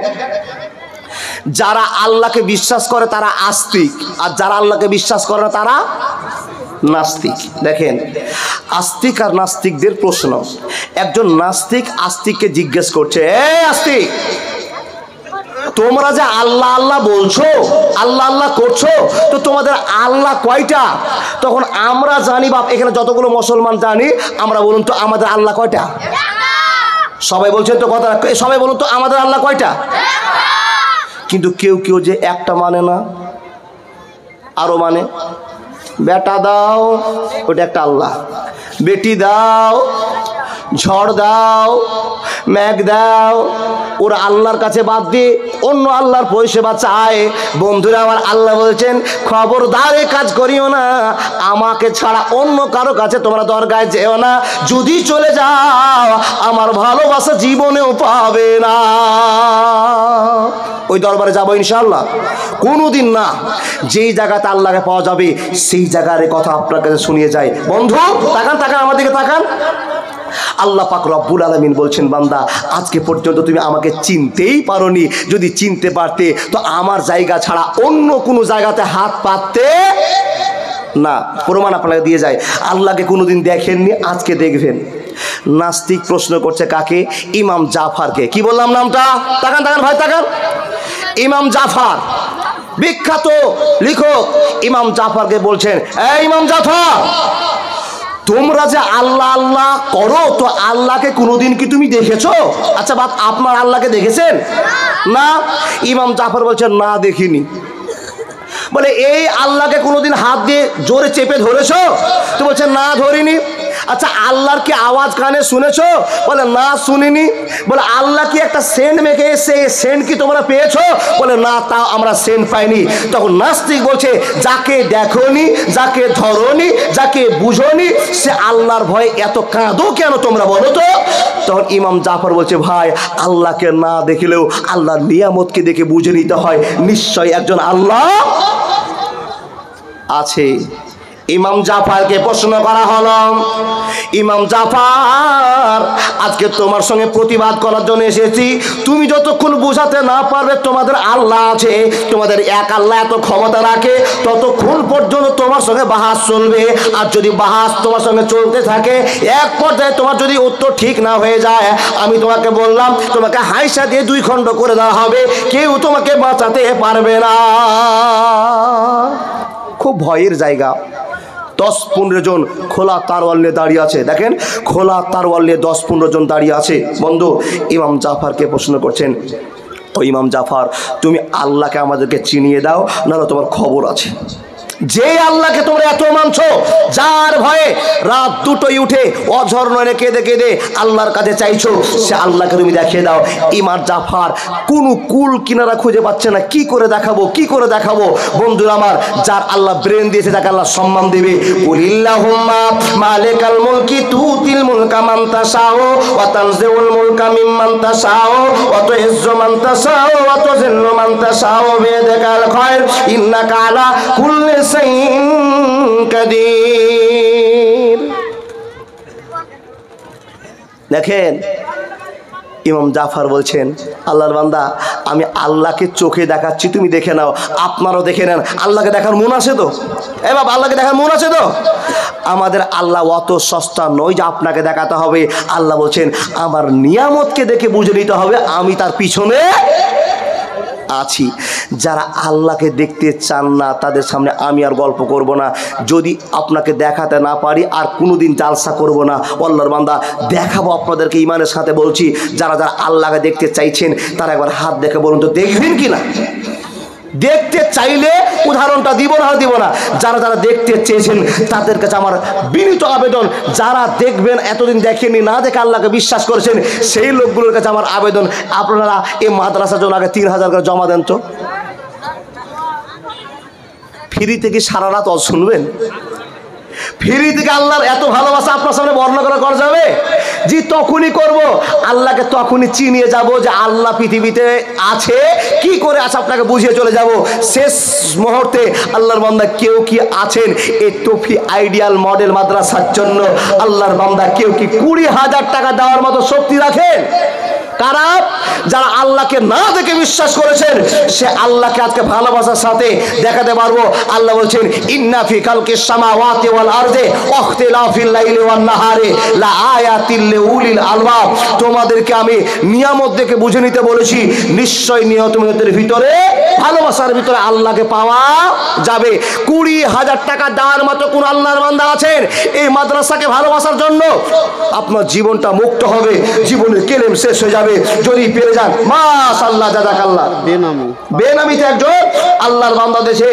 যারা আল্লাহকে বিশ্বাস করে তারা আস্তিক, আর যারা আল্লাহকে বিশ্বাস করে না তারা নাস্তিক। দেখেন, আস্তিক আর নাস্তিকদের প্রশ্ন। একজন নাস্তিক আস্তিককে জিজ্ঞেস করছে, এ আস্তিক, তোমরা যে আল্লাহ আল্লাহ বলছো, আল্লাহ আল্লাহ করছো, তো তোমাদের আল্লাহ কয়টা? তখন আমরা জানি বাপ, এখানে যতগুলো মুসলমান জানি, আমরা বলুন তো আমাদের আল্লাহ কয়টা? সবাই বলছেন তো কথা, সবাই বলুন তো আমাদের আল্লাহ কয়টা? কিন্তু কেউ কেউ যে একটা মানে না, আরো মানে। বেটা দাও, ওটা একটা আল্লাহ। বেটি দাও, ঝড় দাও, মেঘ দাও, ওরা আল্লাহর কাছে বাদ দিয়ে অন্য আল্লাহর পরিষেবা চায়। বন্ধুরা আমার, আল্লাহ বলছেন, খবরদার এ কাজ করিও না, আমাকে ছাড়া অন্য কারো কাছে তোমরা দরগায় যেও না। যদি চলে যাও আমার ভালোবাসা জীবনেও পাবে না। ওই দরবারে যাবো ইনশাআল্লাহ? কোনোদিন না। যেই জায়গাতে আল্লাহকে পাওয়া যাবে সেই জায়গার কথা আপনার কাছে শুনিয়ে যায়। বন্ধু তাকান, তাকান আমার দিকে তাকান। আল্লাহ পাক রব্বুল আলামিন বলছেন, বান্দা আজকে পর্যন্ত তুমি আমাকে চিনতেই পারোনি, যদি চিনতে পারতে তো আমার জায়গা ছাড়া অন্য কোনো জায়গাতে হাত পাততে না। প্রমাণ আপনাকে দিয়ে যায়, আল্লাহকে কোনোদিন দেখেননি, আজকে দেখবেন। নাস্তিক প্রশ্ন করছে কাকে? ইমাম জাফরকে। কি বললাম নামটা? তাকান তাকান ভাই তাকান। ইমাম জাফর, বিখ্যাত লেখক ইমাম জাফরকে বলছেন, এই ইমাম জাফর, তোমরা যে আল্লাহ আল্লাহ করো, তো আল্লাহকে কোনোদিন কি তুমি দেখেছো? আচ্ছা বাপ, আপনার আল্লাহকে দেখেছেন? না। ইমাম জাফর বলছেন, না দেখিনি। বলে, এই আল্লাহকে কোনোদিন হাত দিয়ে জোরে চেপে ধরেছো? তো বলছেন, না ধরিনি। আচ্ছা আল্লাহর কি আওয়াজ কানে শুনেছো? বলে না শুনিনি। বলে আল্লাহ কি একটা সেন্ট মেখে এসে সেন্ট কি তোমরা পেয়েছো? বলে না, তাও আমরা সেন্ট পাইনি। তখন নাস্তিক বলছে যাকে দেখোনি, যাকে ধরোনি, যাকে বুঝোনি, সে আল্লাহর ভয়ে এত কাঁদো কেন তোমরা বলো তো? তখন ইমাম জাফর বলছে ভাই, আল্লাহকে না দেখলেও আল্লাহর নিয়ামতকে দেখে বুঝে নিতে হয় নিশ্চয়ই একজন আল্লাহ আছে। ইমাম জাফরকে প্রশ্ন করা হলো, ইমাম জাফর আজকে তোমার সঙ্গে প্রতিবাদ করার জন্য এসেছি। তুমি যতক্ষণ বোঝাতে না পারবে তোমাদের আল্লাহ আছে, তোমাদের এক আল্লাহ এত ক্ষমতা রাখে, ততক্ষণ পর্যন্ত তোমার সঙ্গে বাহাস চলবে। আর যদি বাহাস তোমার সঙ্গে চলতে থাকে, এক পর্যায়ে তোমার যদি উত্তর ঠিক না হয়ে যায়, আমি তোমাকে বললাম তোমাকে হাইসা দিয়ে 2 খণ্ড করে দেওয়া হবে, কেউ তোমাকে বাঁচাতে পারবে না। খুব ভয়ের জায়গা। 10-15 জন খোলা তারওয়াল নিয়ে দাঁড়িয়ে আছে। দেখেন খোলা তারওয়াল নিয়ে 10-15 জন দাঁড়িয়ে আছে। বন্ধু ইমাম জাফরকে প্রশ্ন করছেন, ও ইমাম জাফর তুমি আল্লাহকে আমাদেরকে চিনিয়ে দাও, নাহলে তোমার খবর আছে। যে আল্লাহকে তোমরা এত মানছো, যার ভয়ে রাত 2টোয় উঠে অঝর নয়নে কেঁদে কেঁদে আল্লাহর কাছে চাইছো, সে আল্লাহকে তুমি দেখিয়ে দাও। ইমাম জাফর কোনো কুল কিনারা খুঁজে পাচ্ছে না, কি করে দেখাবো, কি করে দেখাবো। বন্ধুরা আমার, যার আল্লাহ ব্রেন দিয়েছে তাকে আল্লাহ সম্মান দেবে। কুলিল্লাহুম্মা মালিকাল মুলকি তুতিল মুলকা মান তাশাউ ওয়া তানজিউল মুলকা মিম্মান তাশাউ ওয়া তুইজ্জু মান তাশাউ ওয়া তুযিল্লু মান তাশাউ বিয়াদিকাল খায়র ইন্নাকা আলা কুল্লি শাইইন কাদির। দেখেন ইমাম জাফর বলছেন, আল্লাহর বান্দা আমি আল্লাহকে চোখে দেখাচ্ছি, তুমি দেখে নাও। আপনারাও দেখে নেন, আল্লাহকে দেখার মন আছে তো? এ বাবা, আল্লাহকে দেখার মন আছে তো? আমাদের আল্লাহ অত সস্তা নয় যে আপনাকে দেখাতে হবে। আল্লাহ বলছেন আমার নিয়ামতকে দেখে বুঝে নিতে হবে আমি তার পিছনে আছি। যারা আল্লাহকে দেখতে চান না তাদের সামনে আমি আর গল্প করব না। যদি আপনাকে দেখাতে না পারি আর কোনোদিন জালসা করব না। আল্লাহর বান্দা দেখাবো আপনাদেরকে, ইমানের সাথে বলছি। যারা যারা আল্লাহকে দেখতে চাইছেন তারা একবার হাত দেখে বলুন তো দেখবেন কি না? দেখতে চাইলে উদাহরণটা দিব না। যারা যারা দেখতে চেয়েছেন তাদের কাছে আমার বিনীত আবেদন, যারা দেখবেন এতদিন দেখেননি, না দেখে আল্লাহকে বিশ্বাস করেছেন, সেই লোকগুলোর কাছে আমার আবেদন, আপনারা এই মাদ্রাসার জন্য আগে 3000 করে জমা দেন তো। ফ্রি থেকে সারা রাত শুনবেন? ফ্রি থেকে আল্লাহর এত ভালোবাসা আপনার সামনে বর্ণনা করা যাবে? জি তখনই করব, আল্লাহকে তখনই চিনিয়ে যাব যে আল্লাহ পৃথিবীতে আছে, কি করে আছে আপনাকে বুঝিয়ে চলে যাব। শেষ মুহূর্তে আল্লাহর বান্দা কেউ কি আছেন এই তৌফি আইডিয়াল মডেল মাদ্রাসার জন্য? আল্লাহর বান্দা কেউ কি 20,000 টাকা দেওয়ার মতো শক্তি রাখেন? কারা? যারা আল্লাহকে না দেখে বিশ্বাস করেছেন, সে আল্লাহকে আজকে ভালোবাসার সাথে দেখাতে পারবো। আল্লাহ বলছেন ইন্না ফি খালকিস সামাওয়াতি ওয়াল আরদি ওয়াখতিলাফিল লাইলি ওয়ান নাহারি লা আয়াতিল লিউলিল আলবাব। তোমাদেরকে আমি নিয়ামত দেখে বুঝে নিতে বলেছি, নিশ্চয় নিয়ামতের ভিতরে, ভালোবাসার ভিতরে আল্লাহকে পাওয়া যাবে। 20,000 টাকা দেওয়ার মতো কোন আল্লাহর বান্দা আছেন এই মাদ্রাসাকে ভালোবাসার জন্য? আপনার জীবনটা মুক্ত হবে, জীবনের কেলেম শেষ হয়ে যাবে যদি পেরে যান। মাশাআল্লাহ, জাযাকাল্লাহ। বেনামিতে একজন আল্লাহর বান্দা দেশে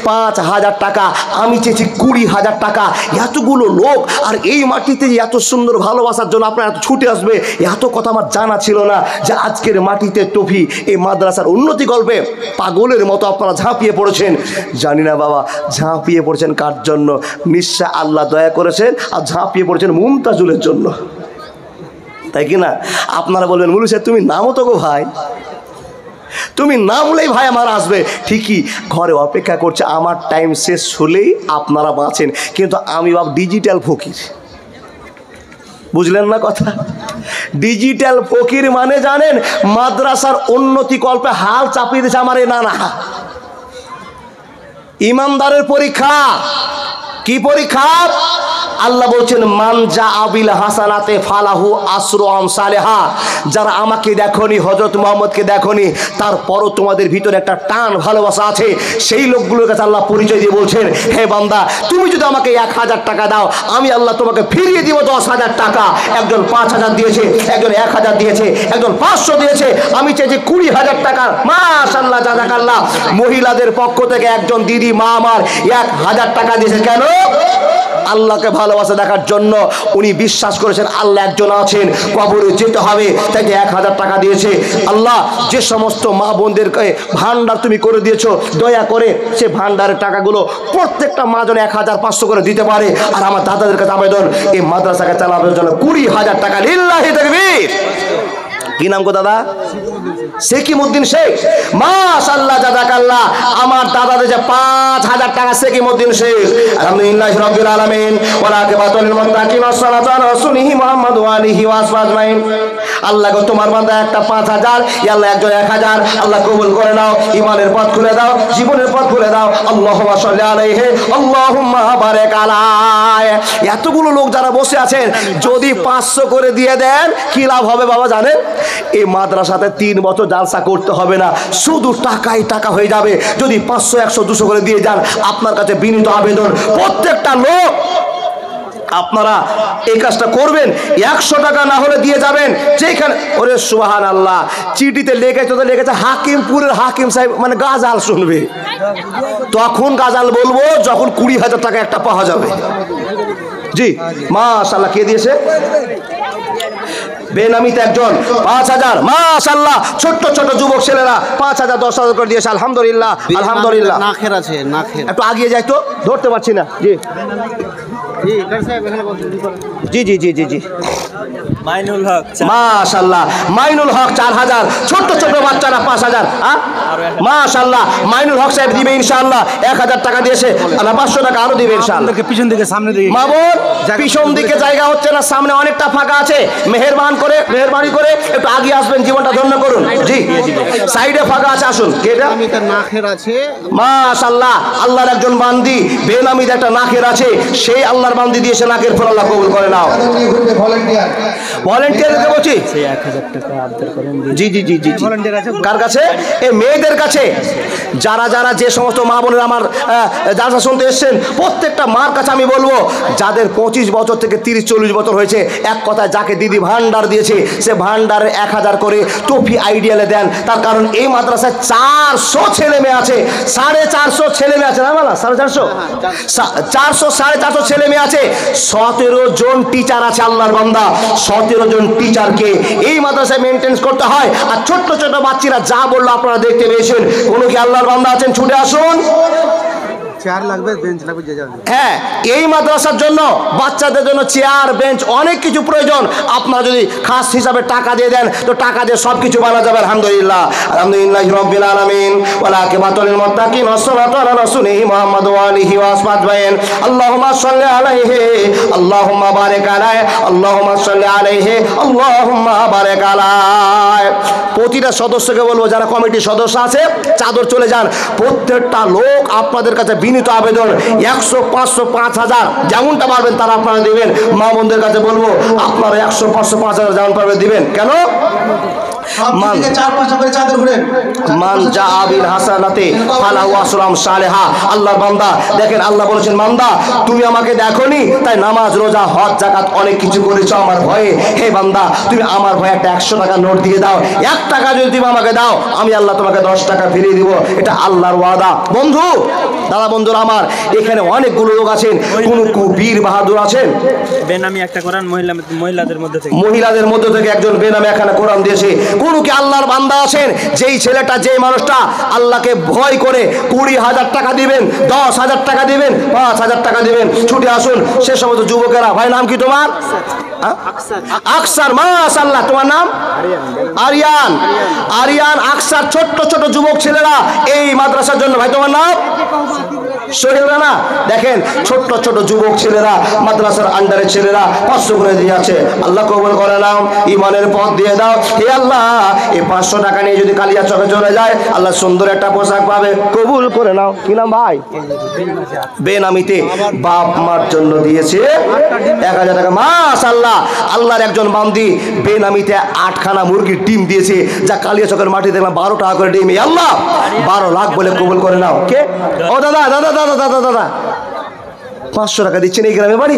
5,000 টাকা, আমি চেয়েছি 20,000 টাকা। এতগুলো লোক আর এই মাটিতে এত সুন্দর ভালোবাসার জন্য আপনারা এত ছুটে আসবে, এত কথা আমার জানা ছিল না যে আজকের মাটিতে টফি এই মাদ্রাসার উন্নতি গল্পে পাগলের মতো আপনারা ঝাঁপিয়ে পড়েছেন। জানি না বাবা ঝাঁপিয়ে পড়েছেন কার জন্য, নিশ্চয় আল্লাহ দয়া করেছেন আর ঝাঁপিয়ে পড়েছেন মুমতাজুলের জন্য, তাই কি না? আপনারা বলবেন মুলু সাহেব তুমি নামো তো গো ভাই, তুমি নামলেই ভাই আমার আসবে। ঠিকই, ঘরে অপেক্ষা করছে আমার টাইম শেষ হলেই আপনারা বাঁচেন, কিন্তু আমি বাবা ডিজিটাল ফকির। বুঝলেন না কথা? ডিজিটাল ফকির মানে জানেন, মাদ্রাসার উন্নতি কল্পে হাল চাপিয়ে দিয়েছে আমার এই নানা। ইমানদারের পরীক্ষা কি পরীক্ষা? আল্লাহ বলছেন মানজা আবিল হাসানাতে ফালাহু আসরু আমসালেহা। যারা আমাকে দেখনি, হযরত মুহাম্মদকে দেখনি, তারপরও তোমাদের ভিতরে একটা টান ভালোবাসা আছে, সেই লোকগুলোর কাছে আল্লাহ পরিচয় দিয়ে বলছেন হে বান্দা তুমি যদি আমাকে 1,000 টাকা দাও, আমি আল্লাহ তোমাকে ফিরিয়ে দিব 10,000 টাকা। একজন 5,000 দিয়েছে, একজন 1,000 দিয়েছে, একজন 500 দিয়েছে, আমি চেয়েছি 20,000 টাকা। মাশাআল্লাহ, জাযাকাল্লাহ। মহিলাদের পক্ষ থেকে একজন দিদি মা আমার 1,000 টাকা দিয়েছে। কেন? আল্লাহকে ভালোবাসা দেখার জন্য উনি বিশ্বাস করেছেন আল্লাহ একজন আছেন, কবরে যেতে হবে, তাই 1000 টাকা দিয়েছে। আল্লাহ যে সমস্ত মা বোনদেরকে ভান্ডার তুমি করে দিয়েছো, দয়া করে সে ভান্ডারের টাকাগুলো প্রত্যেকটা মা যেন 1500 করে দিতে পারে। আর আমার দাদাদের কাছে আবেদন, এই মাদ্রাসাকে চালানোর জন্য 20,000 টাকা। লিল্লাহি তাকবীর। কি নাম গো দাদা? সেকিমউদ্দিন শেখ। মাশাআল্লাহ, জাযাকাল্লাহ। আমার দাদাদের যে 5000 টাকা সেকিমউদ্দিন শেখ। আলহামদুলিল্লাহি রাব্বিল আলামিন ওয়া আকিবাতুল মুত্তাকিন ওয়াস সালাতু আলা রাসূলিহি মুহাম্মদ ওয়া আলিহি ওয়া আসহাবিহি আজমাইন। আল্লাহ গো তোমার বান্দা একটা 5000, আল্লাহ একজন 1000, আল্লাহ কবুল করে নাও। ঈমানের পথ খুলে দাও, জীবনের পথ খুলে দাও। আল্লাহুম্মা সাল্লি আলাইহি আল্লাহুম্মা বারিক আলাইহি। এতগুলো লোক যারা বসে আছেন, যদি 500 করে দিয়ে দেন কি লাভ হবে বাবা জানেন? এই মাদ্রাসাতে 3 বছর জালসা করতে হবে না, শুধু টাকাই টাকা হয়ে যাবে। যদি 500, 100, 200 করে দিয়ে যান, আপনার কাছে বিনীত আবেদন, প্রত্যেকটা লোক আপনারা এই কাজটা করবেন। 100 টাকা না হলে দিয়ে যাবেন যেখানে। ওরে সুবহানাল্লাহ, চিঠিতে লেগেছে হাকিমপুরের হাকিম সাহেব, মানে গাজাল শুনবে। তখন গাজাল বলবো যখন 20,000 টাকা একটা পাওয়া যাবে। জি মাশাআল্লাহ। কে দিয়েছে? বেনামিতে একজন 5000। মাশাআল্লাহ, ছোট ছোট যুবক ছেলেরা 5000, 10,000 করে দিয়েছে। আলহামদুলিল্লাহ, আলহামদুলিল্লাহ। নাখের আছে, নাখের একটু আগিয়ে যাই তো, ধরতে পারছি না। জি জি জি জি জি জি মাইনুল হক। মাশাআল্লাহ, মাইনুল হক 4000। ছোট ছোট বাচ্চারা 5000। মাশাআল্লাহ, মাইনুল হক সাহেব দিবে ইনশাআল্লাহ। 1000 টাকা দিয়েছে, আল্লাহ 500 টাকা আরো দিবে ইনশাআল্লাহ। পিছন দিকে সামনে দিকে মা বোন, পিছন দিকে জায়গা হচ্ছে না, সামনে অনেকটা ফাঁকা আছে। মেহেরবানি করে একটু আগে আসবেন, জীবনটা ধন্য করুন। জি সাইডে ফাঁকা আছে, আসুন। কেটা নাখের আছে। মাশাআল্লাহ, আল্লাহর একজন বান্দি বেনামিতে একটা নাখের আছে, সেই আল্লাহর বান্দি দিয়েছে নাকের ফল, আল্লাহ কবুল করে নাও। ভলান্টিয়ার দিতে বলছি। 1000 টাকা আবদার করেন। জি জি জি জি। কার কাছে? এই মেয়েদের কাছে। যারা যারা যে সমস্ত মা বোনেরা আমার জালসা শুনতে এসেছেন, প্রত্যেকটা মার কাছে আমি বলবো, যাদের 25 বছর থেকে 30-40 বছর হয়েছে, এক কথায় যাকে দিদি ভান্ডার দিয়েছে, সে ভান্ডারে 1000 করে টফি আইডিয়ালে দেন। তার কারণ এই মাদ্রাসায় 400 ছেলে মেয়ে আছে, 450 ছেলে মেয়ে আছে না বলা? 450, 450 ছেলে মেয়ে আছে। 17 জন টিচার আছে আল্লাহর বান্দা। 17 জন টিচারকে এই মাদ্রাসায় মেনটেন্স করতে হয়। আর ছোট্ট ছোট বাচ্চারা যা বললো আপনারা দেখতে পেয়েছেন। কোনো কি আল্লাহর বান্দা আছেন? ছুটে আসুন। চেয়ার লাগবে, বেঞ্চ লাগবে, যে যাবে। হ্যাঁ, এই মাদ্রাসার জন্য বাচ্চাদের জন্য চেয়ার, বেঞ্চ, অনেক কিছু প্রয়োজন। আপনারা যদি খাস হিসাবে টাকা দিয়ে দেন, তো টাকা দিয়ে সব কিছু বানা যাবে। আলহামদুলিল্লাহ, আলহামদুলিল্লাহি রাব্বিল আলামিন ওয়া আকিবাতুল মুত্তাকিন ওয়াস সালাতু আলা রাসূলিহি মুহাম্মদ ওয়া আলিহি ওয়া আসহাবিহি আজমাইন। আল্লাহুম্মা সাল্লি আলাইহি আল্লাহুম্মা বারিক আলাইহি আল্লাহুম্মা সাল্লি আলাইহি আল্লাহুম্মা বারিক আলাইহি। প্রতিটা সদস্যকে বলবো, যারা কমিটির সদস্য আছে, চাদর চলে যান। প্রত্যেকটা লোক আপনাদের কাছে বিনীত আবেদন, 100, 500, 5000 যেমনটা পারবেন তারা আপনারা দিবেন। মা বোনদের কাছে বলবো, আপনারা 100, 500, 5000 যেমন পারবেন দিবেন। কেন? আল্লাহর বান্দা দেখেন, আল্লাহ বলেছেন, বান্দা তুমি আমাকে দেখোনি, তাই নামাজ, রোজা, হজ, যাকাত অনেক কিছু করেছো আমার ভয়ে। হে বান্দা, তুমি আমার ভয়ে একটা 100 টাকা নোট দিয়ে দাও। 1 টাকা যদি তুমি আমাকে দাও, আমি আল্লাহ তোমাকে 10 টাকা ফিরিয়ে দিব। এটা আল্লাহর ওয়াদা। বন্ধু, দাদা বন্ধুরা আমার, এখানে অনেকগুলো লোক আছেন। কোন বীর বাহাদুর আছেন? বেনামি একটা কোরআন মহিলাদের মধ্যে থেকে একজন বেনামি এখানে কোরআন দিয়েছে। কোন কি আল্লাহর বান্দা আছেন, যেই ছেলেটা, যেই মানুষটা আল্লাহকে ভয় করে 20,000 টাকা দিবেন, 10,000 টাকা দিবেন, 5,000 টাকা দিবেন? ছুটে আসুন সে সমস্ত যুবকেরা। ভাই নাম কি তোমার? আকসার। মাশাআল্লাহ, তোমার নাম? আরিয়ান। আরিয়ান, আকসার, ছোট্ট ছোট যুবক ছেলেরা এই মাদ্রাসার জন্য। ভাই তোমার নাম? সোহেল রানা। দেখেন, ছোট্ট ছোট যুবক ছেলেরা, মাদ্রাসার আন্ডারের ছেলেরা 500 করে দিয়ে আছে। আল্লাহ কবুল করে নাও, ইমানের পথ দিয়ে দাও। হে আল্লাহ, এই 500 টাকা নিয়ে যদি কালিয়া চকে চলে যায়, আল্লাহ সুন্দর একটা পোশাক পাবে। কবুল করে নাও। কি নাম ভাই? বেনামিতে বাপ মার জন্য দিয়েছে 1000 টাকা। মাশাআল্লাহ, আল্লাহর একজন বান্দি বেনামিতে 8খানা মুরগির ডিম দিয়েছে, যা কালিয়া চকের মাটি দেখলাম 12 টাকা করে ডিম। আল্লাহ 12 লাখ বলে কবুল করে নাও। কে? ও দাদা দাদা দাদা দাদা দাদা 500 টাকা দিচ্ছেন, এই গ্রামে বাড়ি?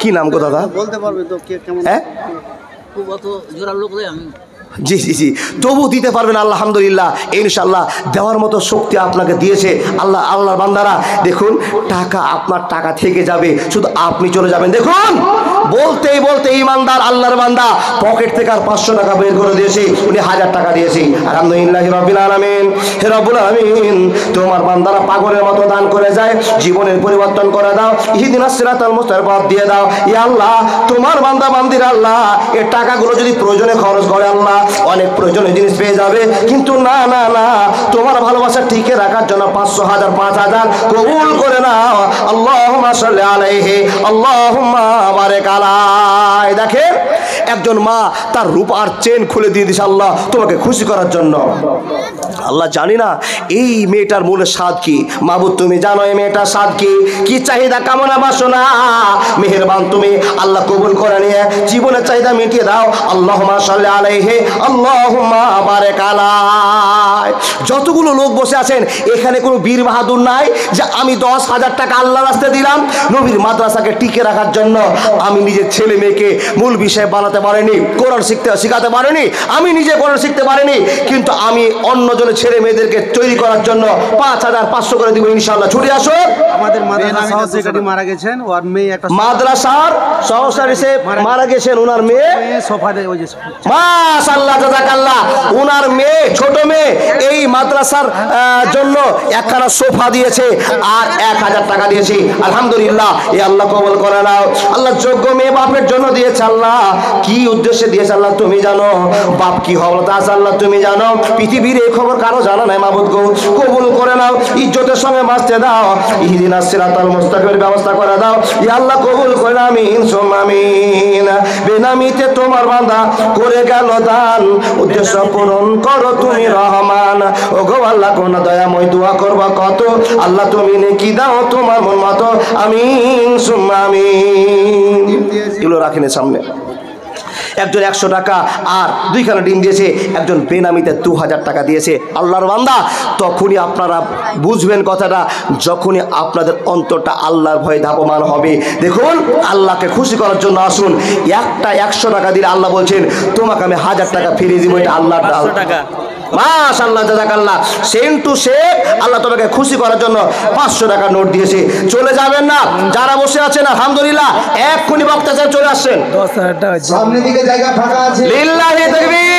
কি নাম গো দাদা? বলতে পারবে তো কে কেমন? হ্যাঁ, খুব অত জোরার লোক আমি জি জি জি, তবু দিতে পারবেন আলহামদুলিল্লাহ, ইনশাল্লাহ দেওয়ার মতো শক্তি আপনাকে দিয়েছে আল্লাহ। আল্লাহর বান্দারা দেখুন, টাকা আপনার টাকা থেকে যাবে, শুধু আপনি চলে যাবেন। দেখুন, বলতেই বলতে ইমানদার আল্লাহর বান্দা পকেট থেকে আর 500 টাকা বের করে দিয়েছে, উনি 1000 টাকা দিয়েছে। আলহামদুলিল্লাহ রাব্বিল আলামিন। হে রব্বুল আলামিন, তোমার বান্দারা পাগলের মতো দান করে যায়, জীবনের পরিবর্তন করে দাও। ইহদিনাস সিরাতাল মুস্তাকিম পথ দিয়ে দাও। ইয়া আল্লাহ, তোমার বান্দা বান্দির আল্লাহ এই টাকাগুলো যদি প্রয়োজনে খরচ করে আল্লাহ, অনেক প্রয়োজনীয় জিনিস পেয়ে যাবে, কিন্তু না না না, তোমার ভালোবাসা টিকে রাখার জন্য 500, 1000, 5000 কবুল করে নাও। আল্লাহুম্মা সাল্লি আলাইহি, আল্লাহুম্মা বারিক আলাইহি। দেখেন, একজন মা তার রূপার চেন খুলে দিয়ে দিছে আল্লাহ তোমাকে খুশি করার জন্য। আল্লাহ জানি না এই মেয়েটার মূলে স্বাদ কি, মাবুদ তুমি জানো এই মেয়েটার স্বাদ কি, কি চাহিদা কামনা বাসনা। মেহেরবান তুমি আল্লাহ কবুল করে নিয়ে জীবনের চাহিদা মিটিয়ে দাও। আল্লাহুম্মা সাল্লি আলাইহি, আল্লাহুম্মা বারিক আলাইহি। যতগুলো লোক বসে আছেন এখানে কোনো বীর বাহাদুর নাই যে আমি 10,000 টাকা আল্লাহর রাস্তায় দিলাম নবীর মাদ্রাসাকে টিকে রাখার জন্য। আমি নিজের ছেলে মেয়েকে মূল বিষয় বানাতে পারিনি, কোরআন শিখাতে পারিনি, আমি নিজে কোরআন শিখতে পারিনি, কিন্তু আমি অন্যজনের ছেলে মেয়েদেরকে তৈরি করার জন্য 5,500 করে দিব ইনশাআল্লাহ। ছুটে আসো। আমাদের মাদ্রাসা সহকারী মারা গেছেন, ওর মেয়ে একটা মাদ্রাসার সহকারী সে মারা গেছেন, ওনার মেয়ে সোফাতে ওই যে মাশাআল্লাহ জাযাকাল্লাহ, ওনার মেয়ে ছোট মেয়ে এই মাদ্রাসার জন্য একখানা সোফা দিয়েছে আর 1000 টাকা দিয়েছে। আলহামদুলিল্লাহ, এই আল্লাহ কবুল করে নাও। আল্লাহ যোগ্য মেয়ে বাপের জন্য দিয়েছে আল্লাহ, কি উদ্দেশ্যে দিয়েছে আল্লাহ তুমি জানো, বাপ কি হওয়া আছে আল্লাহ তুমি জানো, পৃথিবীর এই খবর কারো জানা নাই। মাবুদ গো কবুল করে নাও, ইজ্জতের সঙ্গে বাঁচতে দাও, ইহদিনাস সিরাতাল মুস্তাকিমের ব্যবস্থা করে দাও। ইয়া আল্লাহ কবুল করে নাও, আমিন সুম্মা আমিন। বেনামিতে তোমার বান্দা করে গেল দান, উদ্দেশ্য পূরণ করো তুমি রহমান। ও গো আল্লাহ কোন দয়াময় দোয়া করবা কত, আল্লাহ তুমি নেকি দাও তোমার মন মতো, আমিন সুম্মা আমিন। এগুলো রাখেন সামনে। একজন 100 টাকা আর 2খানা ডিম দিয়েছে, একজন বেনামিতে 2000 টাকা দিয়েছে। আল্লাহর বান্দা, তখনই আপনারা বুঝবেন কথাটা যখনই আপনাদের অন্তরটা আল্লাহর ভয়ে ধাবমান হবে। দেখুন, আল্লাহকে খুশি করার জন্য আসুন। একটা 100 টাকা দিলে আল্লাহ বলছেন তোমাকে আমি 1000 টাকা ফিরিয়ে দিব, এটা আল্লাহর দান। মাশাআল্লাহ জাযাকাল্লাহ। সেম টু সেম আল্লাহ তোমাকে খুশি করার জন্য 500 টাকা নোট দিয়েছে। চলে যাবেন না, যারা বসে আছেন আলহামদুলিল্লাহ এক্ষুনি বক্তা সাহেব চলে আসছেন, 10,000 টাকা সামনের দিকে জায়গা ফাঁকা আছে। লিল্লাহি তাকবীর।